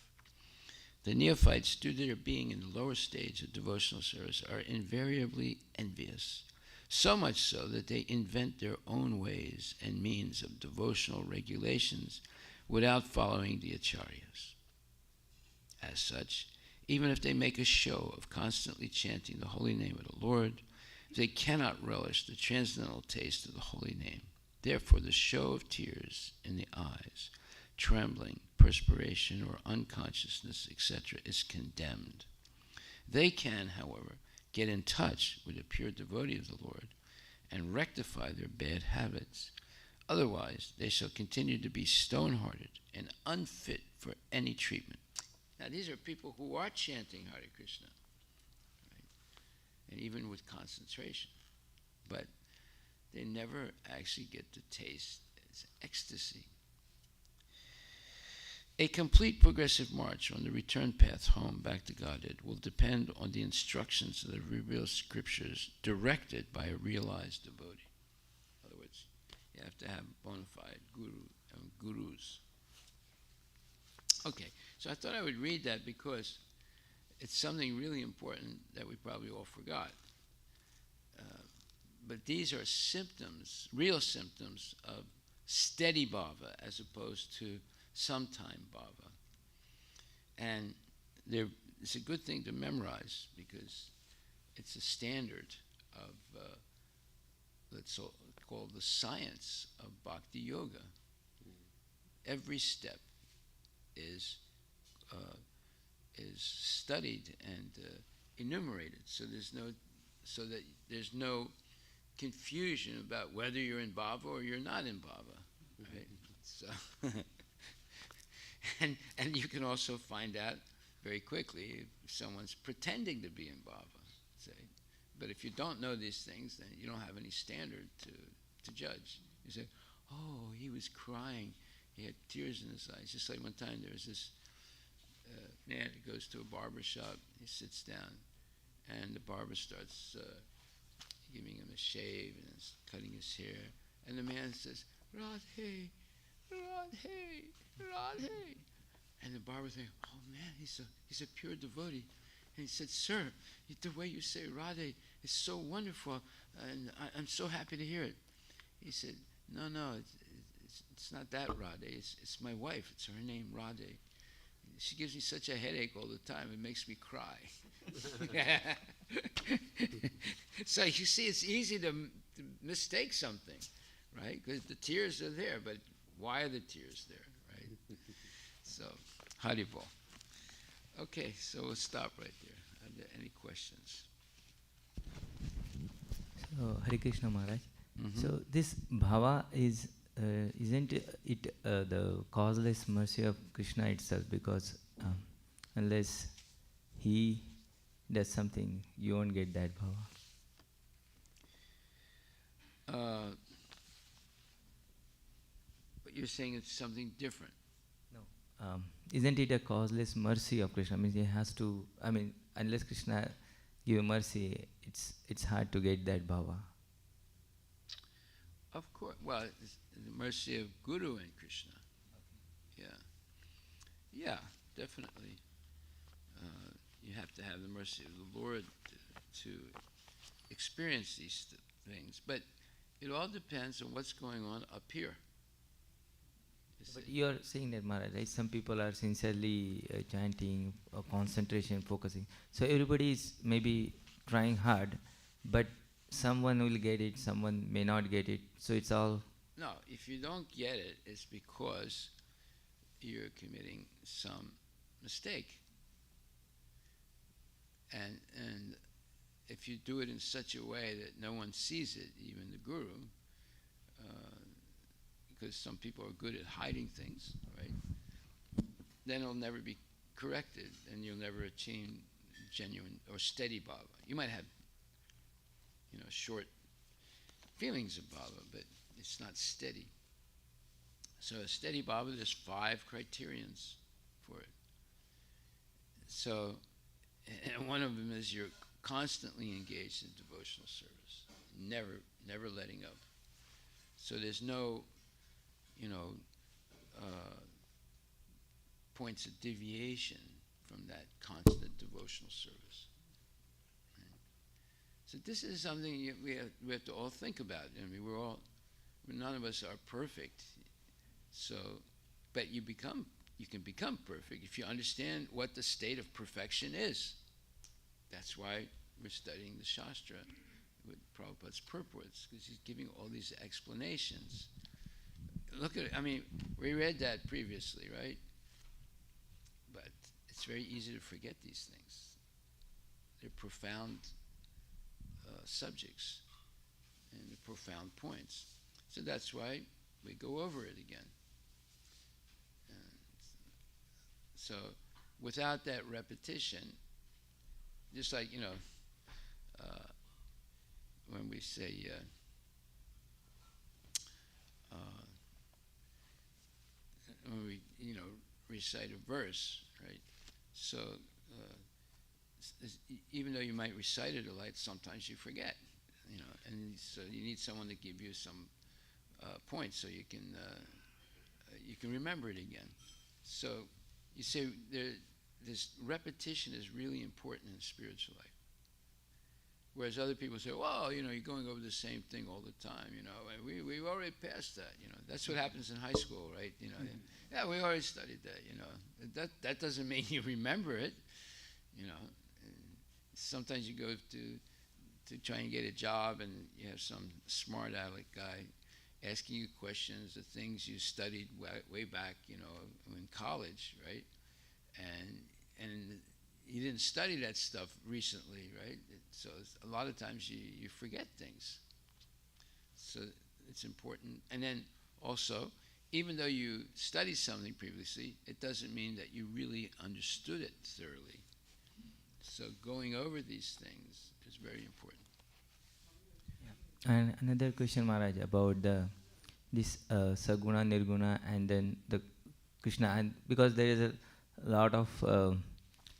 S5: The neophytes, due to their being in the lower stage of devotional service, are invariably envious, so much so that they invent their own ways and means of devotional regulations without following the acharyas. As such, even if they make a show of constantly chanting the holy name of the Lord, they cannot relish the transcendental taste of the holy name. Therefore, the show of tears in the eyes, trembling, perspiration, or unconsciousness, etc., is condemned. They can, however, get in touch with a pure devotee of the Lord and rectify their bad habits. Otherwise, they shall continue to be stone-hearted and unfit for any treatment. Now, these are people who are chanting Hare Krishna, right? And even with concentration, but they never actually get to taste its ecstasy. A complete progressive march on the return path home back to Godhead will depend on the instructions of the revealed scriptures directed by a realized devotee. In other words, you have to have bona fide gurus. Okay, so I thought I would read that because it's something really important that we probably all forgot. But these are symptoms, real symptoms of steady bhava as opposed to sometime bhava. And it's a good thing to memorize because it's a standard of, let's call the science of bhakti yoga. Every step is studied and enumerated, so that there's no confusion about whether you're in bhava or you're not in bhava. Right? So and you can also find out very quickly if someone's pretending to be in bhava, say. But if you don't know these things, then you don't have any standard to judge. You say, oh, he was crying. He had tears in his eyes. Just like one time there was this man who goes to a barber shop. He sits down, and the barber starts giving him a shave and cutting his hair. And the man says, Radhe, Radhe, Radhe. And the barber thinks, oh man, he's a pure devotee. And he said, sir, the way you say Radhe is so wonderful, and I'm so happy to hear it. He said, no, it's not that Radhe. It's my wife. It's her name, Radhe. She gives me such a headache all the time. It makes me cry. So you see, it's easy to mistake something, right? Because the tears are there, but why are the tears there, right? So, Haribol. Okay, so we'll stop right there. Are there any questions?
S6: So, Hare Krishna Maharaj.
S5: Mhm.
S6: So, this bhava is, isn't it the causeless mercy of Krishna itself? Because unless he does something, you won't get that bhava.
S5: But you're saying it's something different.
S6: No. Isn't it a causeless mercy of Krishna? I mean, he has to, I mean, unless Krishna give mercy, it's hard to get that bhava.
S5: Of course. Well, it's the mercy of Guru and Krishna. Yeah, definitely. You have to have the mercy of the Lord to experience these things. But it all depends on what's going on up here.
S6: But you are saying that, Maharaj, right? Some people are sincerely chanting, concentration, focusing. So everybody is maybe trying hard, but someone will get it, someone may not get it. So it's all...
S5: No, if you don't get it, it's because you're committing some mistake. And if you do it in such a way that no one sees it, even the Guru, because some people are good at hiding things, right? Then it'll never be corrected, and you'll never achieve genuine or steady bhava. You might have, short feelings of bhava, but it's not steady. So a steady bhava, there's 5 criterions for it. So, and one of them is you're constantly engaged in devotional service, never letting up. So there's no, points of deviation from that constant devotional service. Right? So this is something we have to all think about. I mean, none of us are perfect. So, but you can become perfect if you understand what the state of perfection is. That's why we're studying the Shastra with Prabhupada's purports, because he's giving all these explanations. Look at it. I mean, we read that previously, right? But it's very easy to forget these things. They're profound subjects and profound points. So that's why we go over it again. So without that repetition, just like, when we say, when we, recite a verse, right? So even though you might recite it a lot, sometimes you forget, and so you need someone to give you some points so you can remember it again. So you say this repetition is really important in spiritual life. Whereas other people say, well, you're going over the same thing all the time, and we've already passed that, That's what happens in high school, right? Yeah, we already studied that, That doesn't mean you remember it, Sometimes you go to try and get a job and you have some smart aleck guy asking you questions of things you studied way back, in college, right? And you didn't study that stuff recently, right? So a lot of times you forget things. So it's important. And then also, even though you studied something previously, it doesn't mean that you really understood it thoroughly. So going over these things is very important.
S6: And another question, Maharaj, about this Saguna, Nirguna, and then the Krishna, and because there is a lot of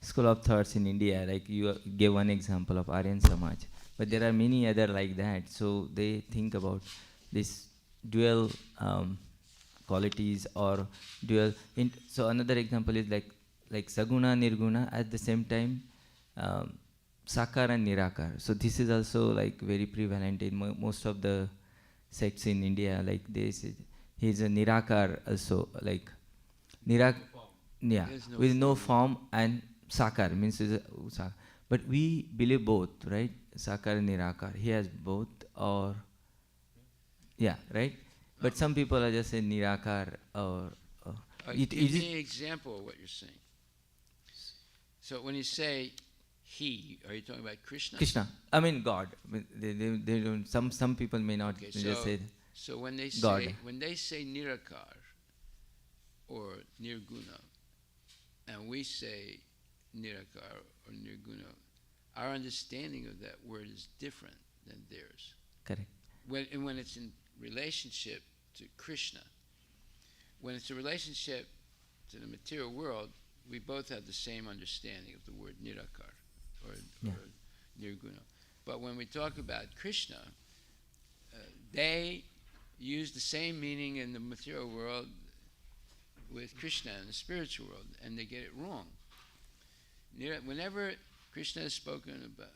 S6: school of thoughts in India, like you gave one example of Aryan Samaj, but there are many other like that. So they think about this dual qualities or dual. So another example is like Saguna Nirguna at the same time. Sakar and Nirakar. So this is also like very prevalent in most of the sects in India. Like this, he's a Nirakar also. Like Nirak, yeah,
S5: There's no
S6: with no
S5: form.
S6: form and Sakar means but we believe both, right? Sakar and Nirakar. He has both, or yeah, right. But some people are just saying Nirakar or
S5: Give
S6: it is
S5: me an example of what you're saying. So when you say he, are you talking about Krishna?
S6: Krishna. I mean God. They don't. Some people may not
S5: Okay,
S6: just say
S5: so when they
S6: God.
S5: say Nirakar or Nirguna, and we say Nirakar or Nirguna, our understanding of that word is different than theirs.
S6: Correct.
S5: When it's in relationship to Krishna, when it's a relationship to the material world, we both have the same understanding of the word Nirakar or Nirguna. But when we talk about Krishna, they use the same meaning in the material world with Krishna in the spiritual world, and they get it wrong. Whenever Krishna is spoken about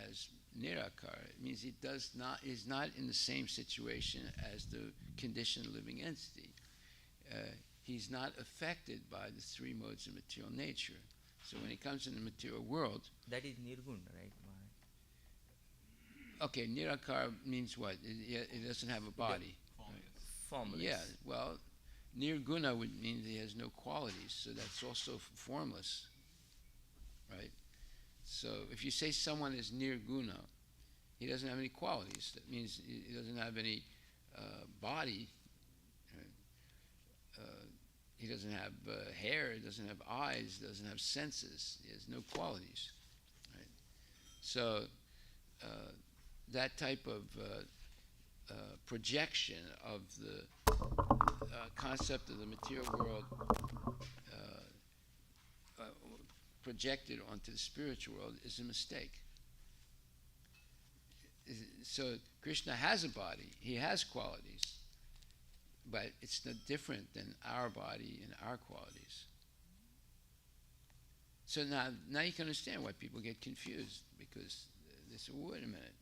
S5: as Nirakar, it means he is not in the same situation as the conditioned living entity. He's not affected by the three modes of material nature. So when he comes in the material world,
S6: That is Nirgun, right?
S5: okay, Nirakar means what? It doesn't have a body.
S6: Formless.
S5: Yeah, well, Nirguna would mean that he has no qualities, so that's also formless, right? So if you say someone is Nirguna, he doesn't have any qualities. That means he doesn't have any body. He doesn't have hair. He doesn't have eyes. He doesn't have senses. He has no qualities, right? So that type of projection of the concept of the material world projected onto the spiritual world is a mistake. So Krishna has a body, he has qualities, but it's not different than our body and our qualities. So now you can understand why people get confused, because they say, well, wait a minute,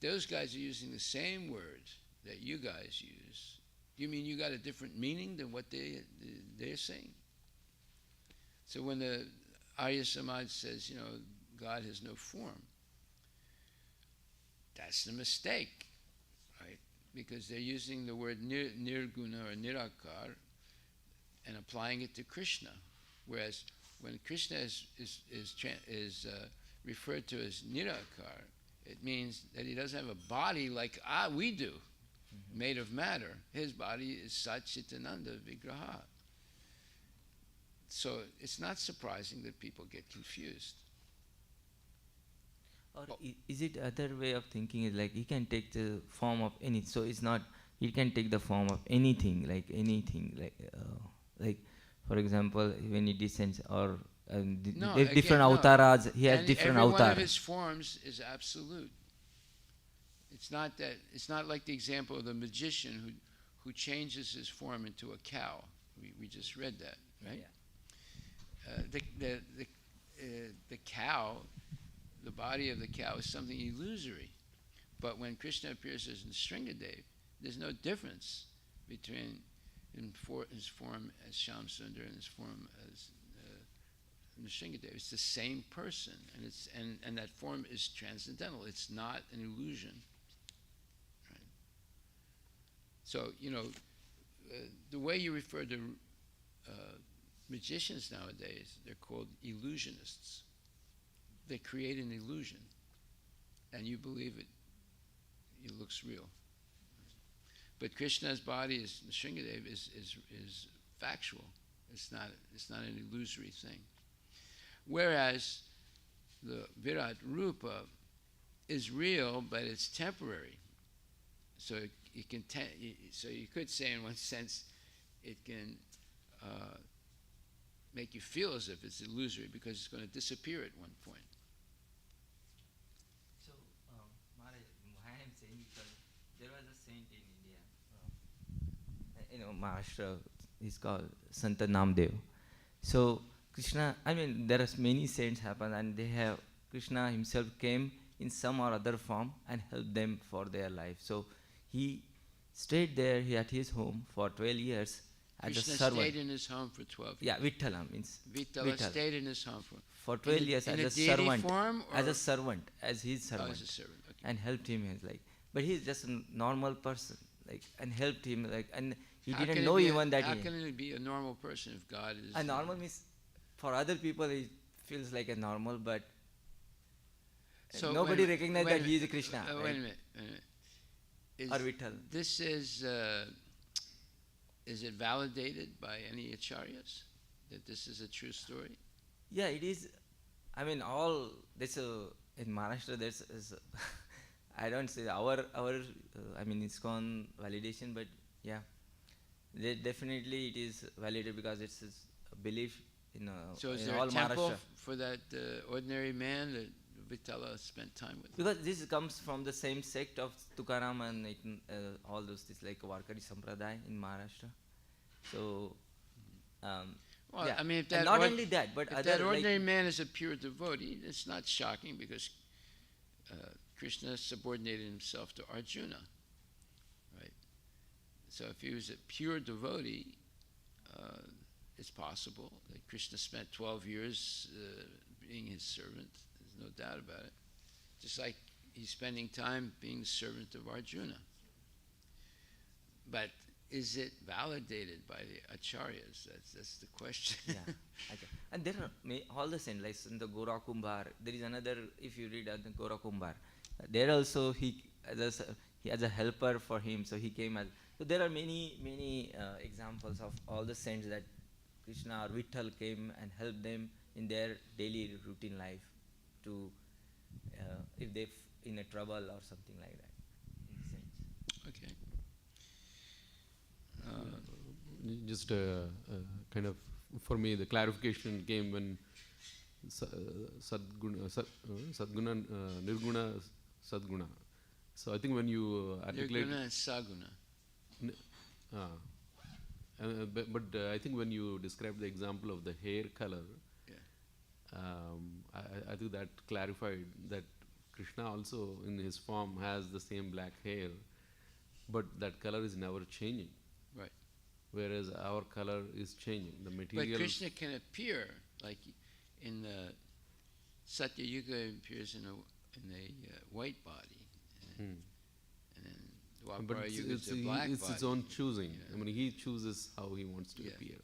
S5: those guys are using the same words that you guys use. You mean you got a different meaning than what they're saying? So when the Arya Samaj says, God has no form, that's a mistake, right? Because they're using the word nirguna or nirakar and applying it to Krishna, whereas when Krishna is referred to as nirakar, it means that he doesn't have a body like we do, made of matter. His body is Sat Chitananda Vigraha. So it's not surprising that people get confused.
S6: Or is it other way of thinking is like he can take the form of any, so it's not, he can take the form of anything, like for example when he descends or different avataras, he has different
S5: every one of
S6: avatars.
S5: his forms is absolute. It's not like the example of the magician who changes his form into a cow. We just read that, right?
S6: Yeah.
S5: The cow, the body of the cow is something illusory. But when Krishna appears as Nrsingadev, there's no difference between his form as Shamsundar and his form as Nrsingadev. It's the same person, and that form is transcendental. It's not an illusion. Right? So the way you refer to magicians nowadays, they're called illusionists. They create an illusion, and you believe it. It looks real. But Krishna's body is Nrsingadev is factual. It's not an illusory thing. Whereas the Virat Rupa is real, but it's temporary. So so you could say, in one sense, it can make you feel as if it's illusory because it's going to disappear at one point.
S6: So, Maharaj, why I am saying, because there was a saint in India, Maharashtra is called Santa Namdev. So Krishna, I mean, there are many saints happen, and they have Krishna himself came in some or other form and helped them for their life. So he stayed there at his home for 12 years as
S5: Krishna
S6: a servant.
S5: stayed in his home for 12
S6: Yeah,
S5: years.
S6: Vithala means
S5: Vitala stayed in his home
S6: for 12 years
S5: in
S6: as
S5: a
S6: a
S5: deity
S6: servant,
S5: form,
S6: as
S5: or-
S6: a servant, as his servant,
S5: as a servant. Okay.
S6: and helped him. He's like, but he's just a normal person, like, and helped him, like, and he
S5: How
S6: didn't
S5: can it
S6: know
S5: be
S6: even that
S5: How
S6: he.
S5: can it be a normal person if God is
S6: A normal means for other people it feels like a normal, but
S5: So
S6: nobody
S5: wait a-
S6: recognizes
S5: wait a
S6: that he is a
S5: minute,
S6: Krishna.
S5: Wait
S6: right?
S5: a minute. Wait a minute. Is,
S6: Or Vitthal.
S5: This is it validated by any acharyas that this is a true story?
S6: Yeah, it is. I mean, all this in Maharashtra. There's I don't say our I mean ISKCON validation, but yeah, definitely it is validated because it's a belief in,
S5: So is
S6: in
S5: there
S6: all
S5: a temple
S6: Maharashtra.
S5: for that ordinary man that Vitala spent time with?
S6: Because this comes from the same sect of Tukaram and all those things like Warkari Sampradaya in Maharashtra. So,
S5: Well,
S6: yeah.
S5: I mean, if
S6: And
S5: that
S6: not
S5: ord-
S6: only that, but
S5: if
S6: other
S5: that ordinary
S6: like,
S5: man is a pure devotee, it's not shocking because Krishna subordinated himself to Arjuna, right? So if he was a pure devotee, it's possible that Krishna spent 12 years being his servant. There's no doubt about it. Just like he's spending time being the servant of Arjuna. But is it validated by the acharyas? That's the question.
S6: yeah. Okay. And there are all the same, like in the Gora Kumbhar, there is another, if you read the Gora Kumbhar, there also he as a helper for him, so he came as, so there are many examples of all the saints that Krishna or Vitthal came and helped them in their daily routine life to, if they in a trouble or something like that. In a sense.
S5: Okay.
S7: Just kind of, for me, the clarification came when Sadguna, Nirguna, Sadguna. So I think when you articulate...
S5: Nirguna and Saguna.
S7: But I think when you describe the example of the hair color,
S5: Yeah.
S7: I think that clarified that Krishna also in his form has the same black hair, but that color is never changing.
S5: Right.
S7: Whereas our color is changing. The material.
S5: But Krishna can appear like in the Satya Yuga appears in a white body, and then
S7: But
S5: Dwapara Yuga is a black
S7: it's
S5: body.
S7: his own choosing.
S5: Yeah.
S7: I mean, he chooses how he wants to
S5: Yeah.
S7: appear.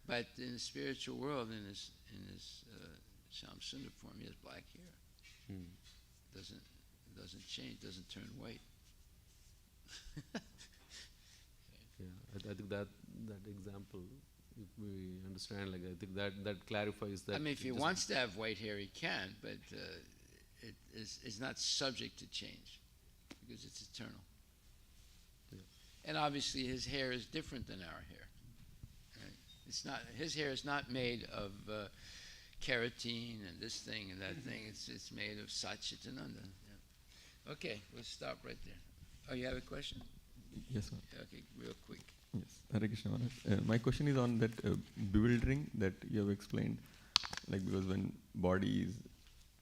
S5: But in the spiritual world, in his Sham Sundar form, he has black hair.
S7: Hmm.
S5: Doesn't change. Doesn't turn white.
S7: Yeah, I think that example, if we understand, like I think that clarifies that.
S5: I mean, if
S7: it
S5: he
S7: just-
S5: wants to have white hair, he can, but it is not subject to change because it's eternal.
S7: Yeah.
S5: And obviously, his hair is different than our hair. Right? It's not his hair is not made of keratin and this thing and that thing. It's made of Satchitananda. Yeah. Okay, we'll stop right there. Oh, you have a question?
S8: Yes, sir.
S5: Okay, real quick.
S8: Yes. Hare Krishna Maharaj. My question is on that bewildering that you have explained. Like, because when body is,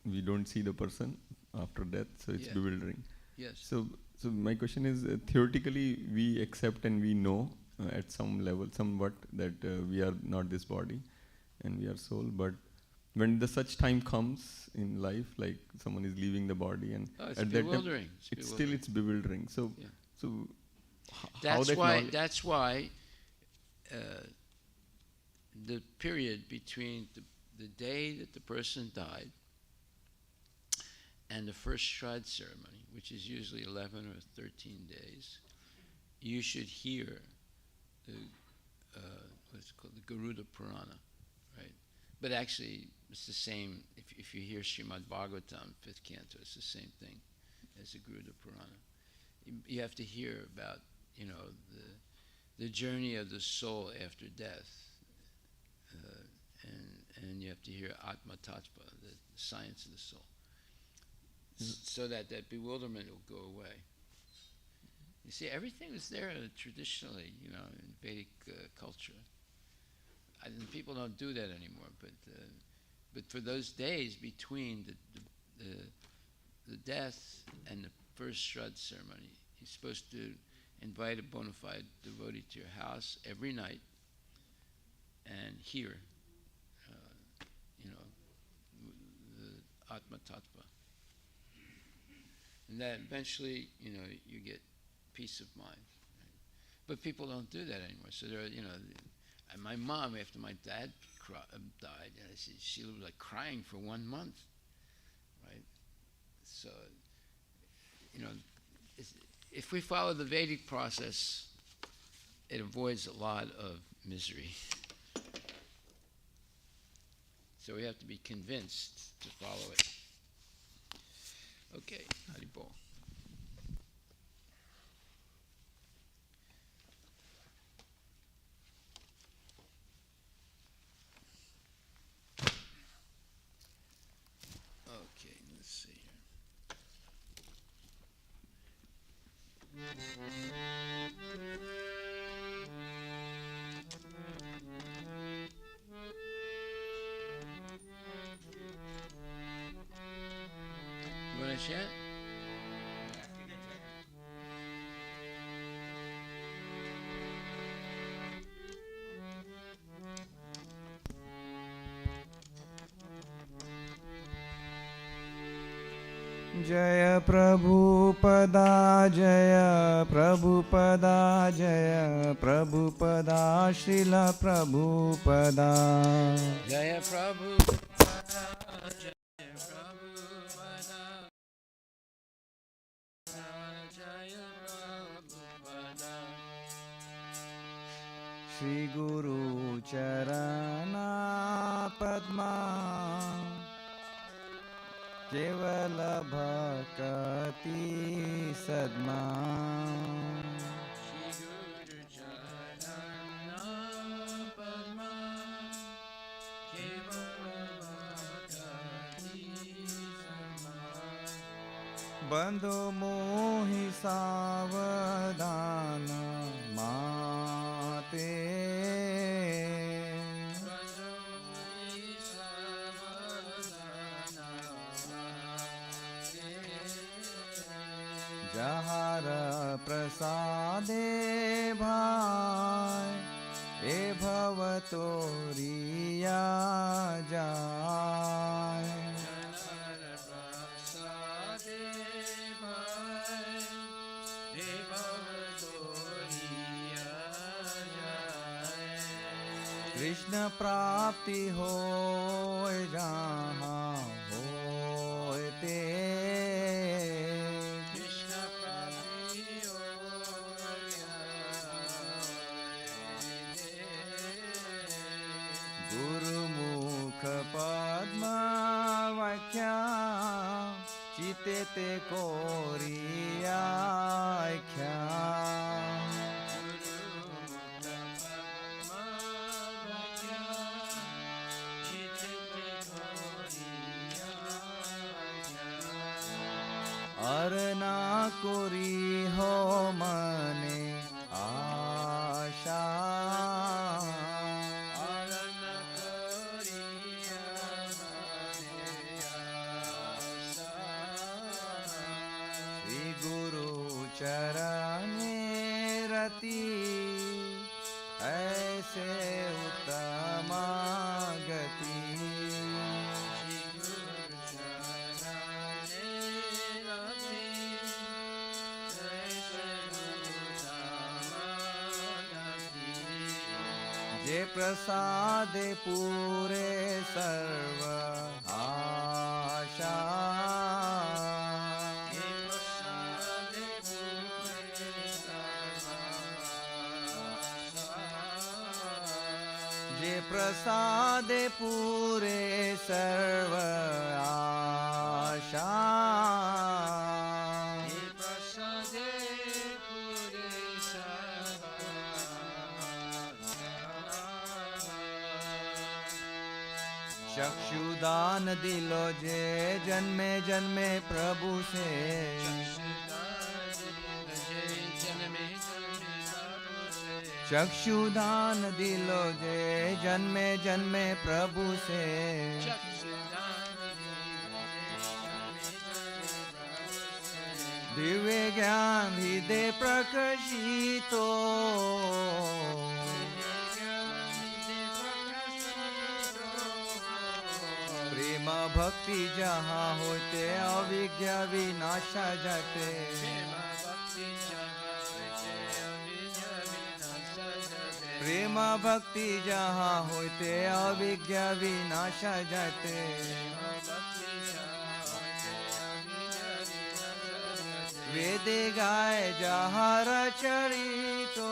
S8: we don't see the person after death, so it's
S5: Yeah.
S8: bewildering.
S5: Yes.
S8: So my question is, theoretically, we accept and we know at some level, somewhat, that we are not this body and we are soul. But when the such time comes in life, like someone is leaving the body, and
S5: Oh, it's
S8: at that
S5: bewildering.
S8: time,
S5: It's
S8: still
S5: bewildering.
S8: it's bewildering. So,
S5: Yeah.
S8: so how
S5: That's
S8: that
S5: why.
S8: knowledge-
S5: That's why the period between the day that the person died and the first Shraddha ceremony, which is usually 11 or 13 days, you should hear the what's it called, the Garuda Purana, right? But actually, it's the same. If you hear Srimad Bhagavatam, 5th canto, it's the same thing as the Garuda Purana. You have to hear about, the journey of the soul after death, and you have to hear Atma Tattva, the science of the soul, so that bewilderment will go away. You see, everything was there traditionally, you know, in Vedic culture. People don't do that anymore, but for those days between the death and the first Shraddha ceremony, you're supposed to invite a bona fide devotee to your house every night and hear, you know, the Atma Tattva. And that eventually, you know, you get peace of mind. Right? But people don't do that anymore. So there are, you know, and my mom, after my dad died, she was like crying for 1 month, right? So, you know, if we follow the Vedic process, it avoids a lot of misery. So we have to be convinced to follow it. Okay, Haribol. Okay, let's see here. You want to chant?
S3: जय प्रभुपदा जय प्रभुपदा जय Prabhupada Srila Prabhupada
S5: Jaya Prabhu.
S3: Shri गुरु चरणा पद्मा केवल भक्ति सद्मा बंधु मोहि सावधान माते जहार प्रसादे भाई ए भव तोरिया जाय कृष्ण प्राप्ति हो जहाँ होते गुरुमुख पद्म वाक्या चिते ते कोरिया ख्या अरना कोरी हो मने आशा श्री गुरु चरणे रति ऐसे उत्तम गति जे प्रसादे पूरे सर्व आशा जे प्रसादे पूरे सर्व आशा चक्षुदान दिलो जे जन्मे जन्मे प्रभु से चक्षुदान दिलो जे जन्मे जन्मे प्रभु से दिव्य ज्ञान हृदय प्रकाशितो प्रेम भक्ति जहाँ होते अविज्ञा विनाशा जाते प्रेम भक्ति जहाँ होते अविज्ञा विनाशा जाते वेद गाय जहाँ रचरितो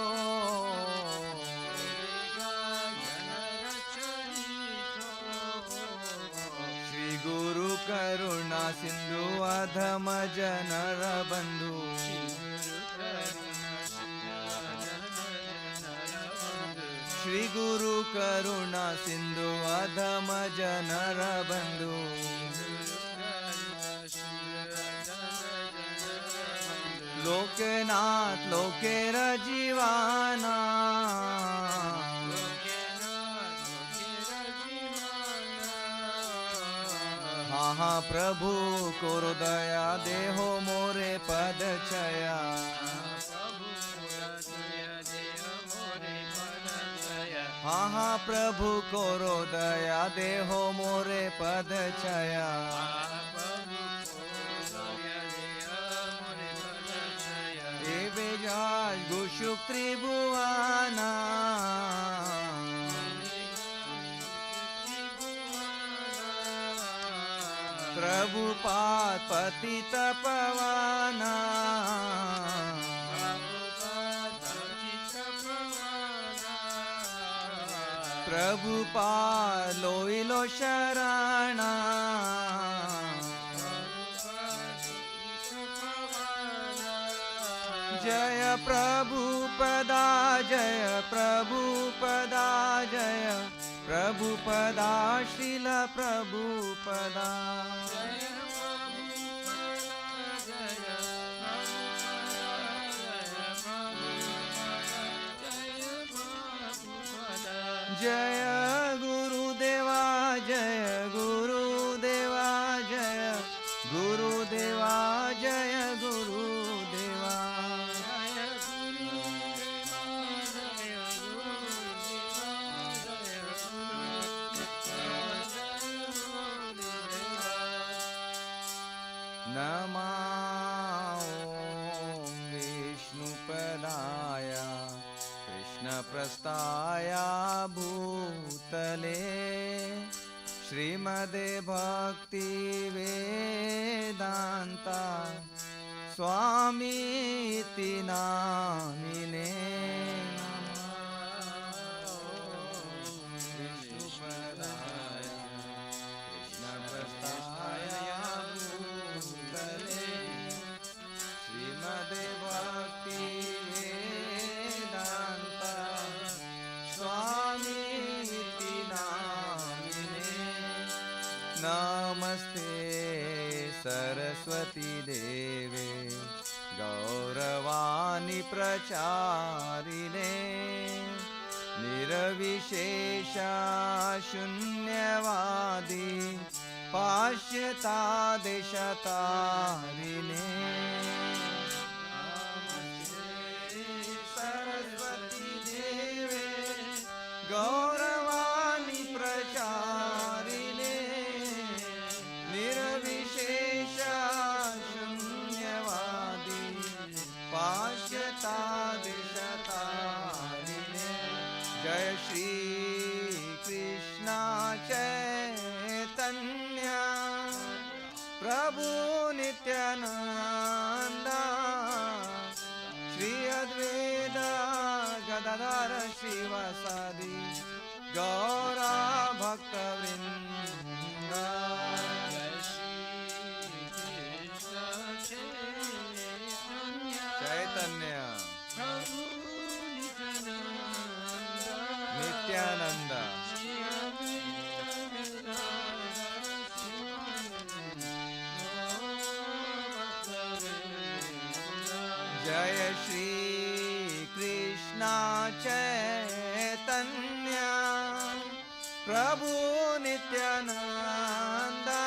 S3: श्री गुरु करुणा सिंधु अधम जनर बंधु श्री गुरु करुणा सिंधु अधम जनर बंधु लोकनाथ लोकेर जीवाना हाँ हाँ प्रभु कोरो दया देहो मोरे पद छया हाँ हाँ प्रभु कोरो दया देहो मोरे पद छया बेजाज गुशुक त्रिभुवाना प्रभुपाद पतित पवाना प्रभुपाद लोइलो शरणा जय प्रभुपदा जय प्रभुपदा जय प्रभुपदा श्रील प्रभुपदा जय गुरुदेवा जय गुरुदेवा जय गुरुदेवा जय गुरुदेवा नमा ॐ विष्णुपदाय कृष्णप्रस्थाय भूतले श्रीमदे भक्ति वेदांता स्वामीति नामिने विष्णुपदाय कृष्णप्रस्थाय भूतले श्रीमदे भक्ति वेदांता स्वामीति नामिने नमस्ते सरस्वती देवे गौरवाणी प्रचारिणे निर्विशेषा शून्यवादी पाश्यता देशतारिणे सरस्वती देवे गौरवाणी प्रचारिणे निर्विशेषा शून्यवादी पाश्यता देशतारिणे जय श्री कृष्ण चैतन्य प्रभु नित्यानंद श्री अद्वैत गदाधर श्रीवासादि गौरा भक्तवृंद चैतन्य नित्यानंद जय Shri
S9: Krishna Chaitanya Prabhu Nityananda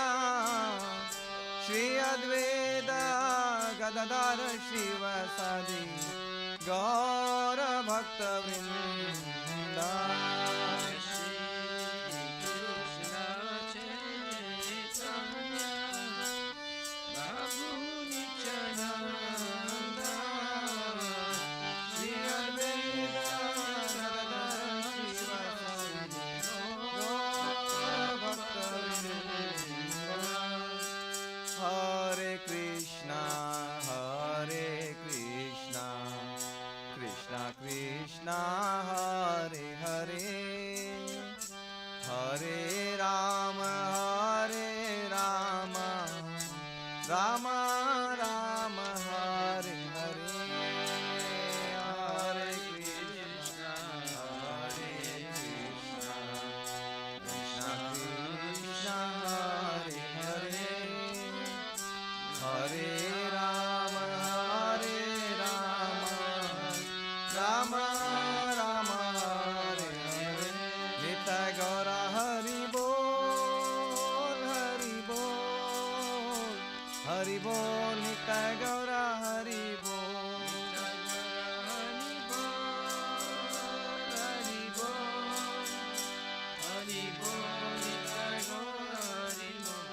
S9: Shri Advaita Gadadhar Shivasadi Gaura Bhakta Vrinda Hare Krishna, Krishna Krishna, Hare Hare, Hare Rama, Rama Rama, Hare Hare, Hare Krishna, Krishna Krishna, Hare Hare. Hare Rama, Rama Rama, Hare Hare. Nitya Gaura Hari Bol, Hari Bol, Hari Bol. Nitya Gaura Hari Bol, Hari Bol, Hari Bol, Nitya Gaura Hari Bol.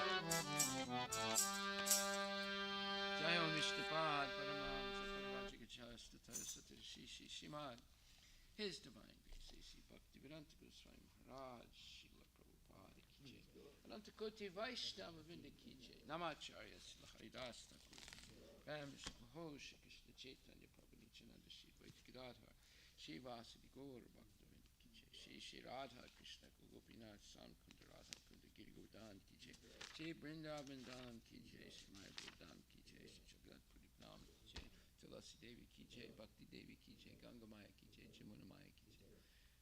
S5: Jaya Vishnupad Paramahamsa Parvajikachasta Tarasati Shishi Shimad. His Divine Grace, A.C. Bhaktivedanta Goswami Maharaj, Srila Prabhupada Ki Jai. Ananta Koti Vaishnava Vrinda Ki Jai. Namacharya Srila Haridas Thakur. Ram Vishnu Ho Shri Krishna Chaitanya Prabhu Nityananda Shri Advaita Gadadhar. Shri Vasadi Gaur Bhaktivedanta Ki Jai. Shri Radha Krishna Gopinath Samkunda Radha Kunda Giri Govardhan Ki Jai. Shri Vrindavan Dham Ki Jai. Shri Maya Dham Ki Jai. Shri Jagat Puri Nam Ki Jai. Tulasi Devi Ki Jai. Bhakti Devi Ki Jai. Ganga Maya Ki Jai. Jamuna Maya Ki Jai.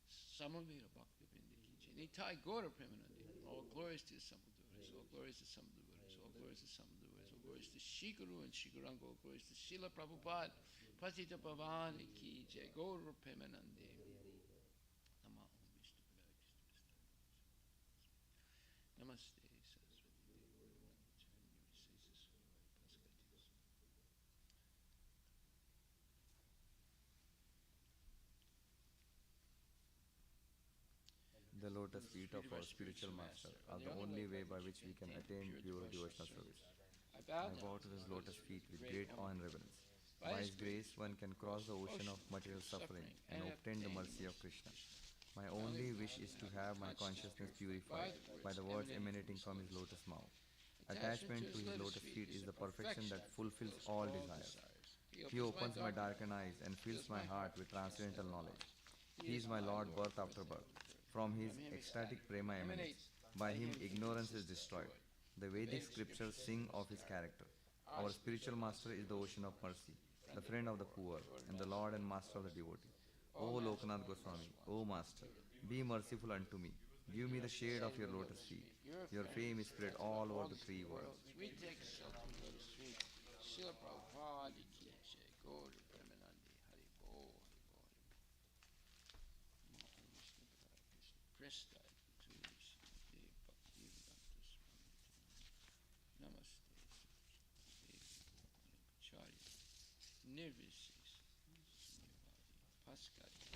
S5: Samaveta Bhakti Vinda Ki Jai. Nitai Gaura Premanandi. All glories to the Samadhuras. All glories to Samadhuras. All glories to Samadhuras. All glories to Shikuru and Shikuranga. All glories to Srila Prabhupada. Patita Pavani Ki Jai. Gaura Premanandi. Namo Vishnu Namaste Saraswati Devi.
S10: The lotus feet of our spiritual master are the only way by which we can attain pure devotional service. I bow to his lotus feet with great awe and reverence. By his grace, one can cross the ocean of material suffering and obtain the mercy of Krishna. My only wish is to have my consciousness purified by the words emanating from his lotus mouth. Attachment to his lotus feet is the perfection that fulfills all desires. He opens my darkened eyes and fills my heart with transcendental knowledge. He is my Lord birth after birth. From his ecstatic prema emanates. By him ignorance is destroyed. The Vedic scriptures sing of his character. Our spiritual master is the ocean of mercy, the friend of the poor, and the Lord and master of the devotee. O Lokanath Goswami, O Master, be merciful unto me. Give me the shade of your lotus feet. Your fame is spread all over the three worlds.
S5: We take shelter of the sweet Srila Prabhupada Ki Jai. Gaura Premanandi. Hari Bol, Hari Bol. Krishna Dev Bhaktivedanta Swami Namaste Acharya Nirvises Paskari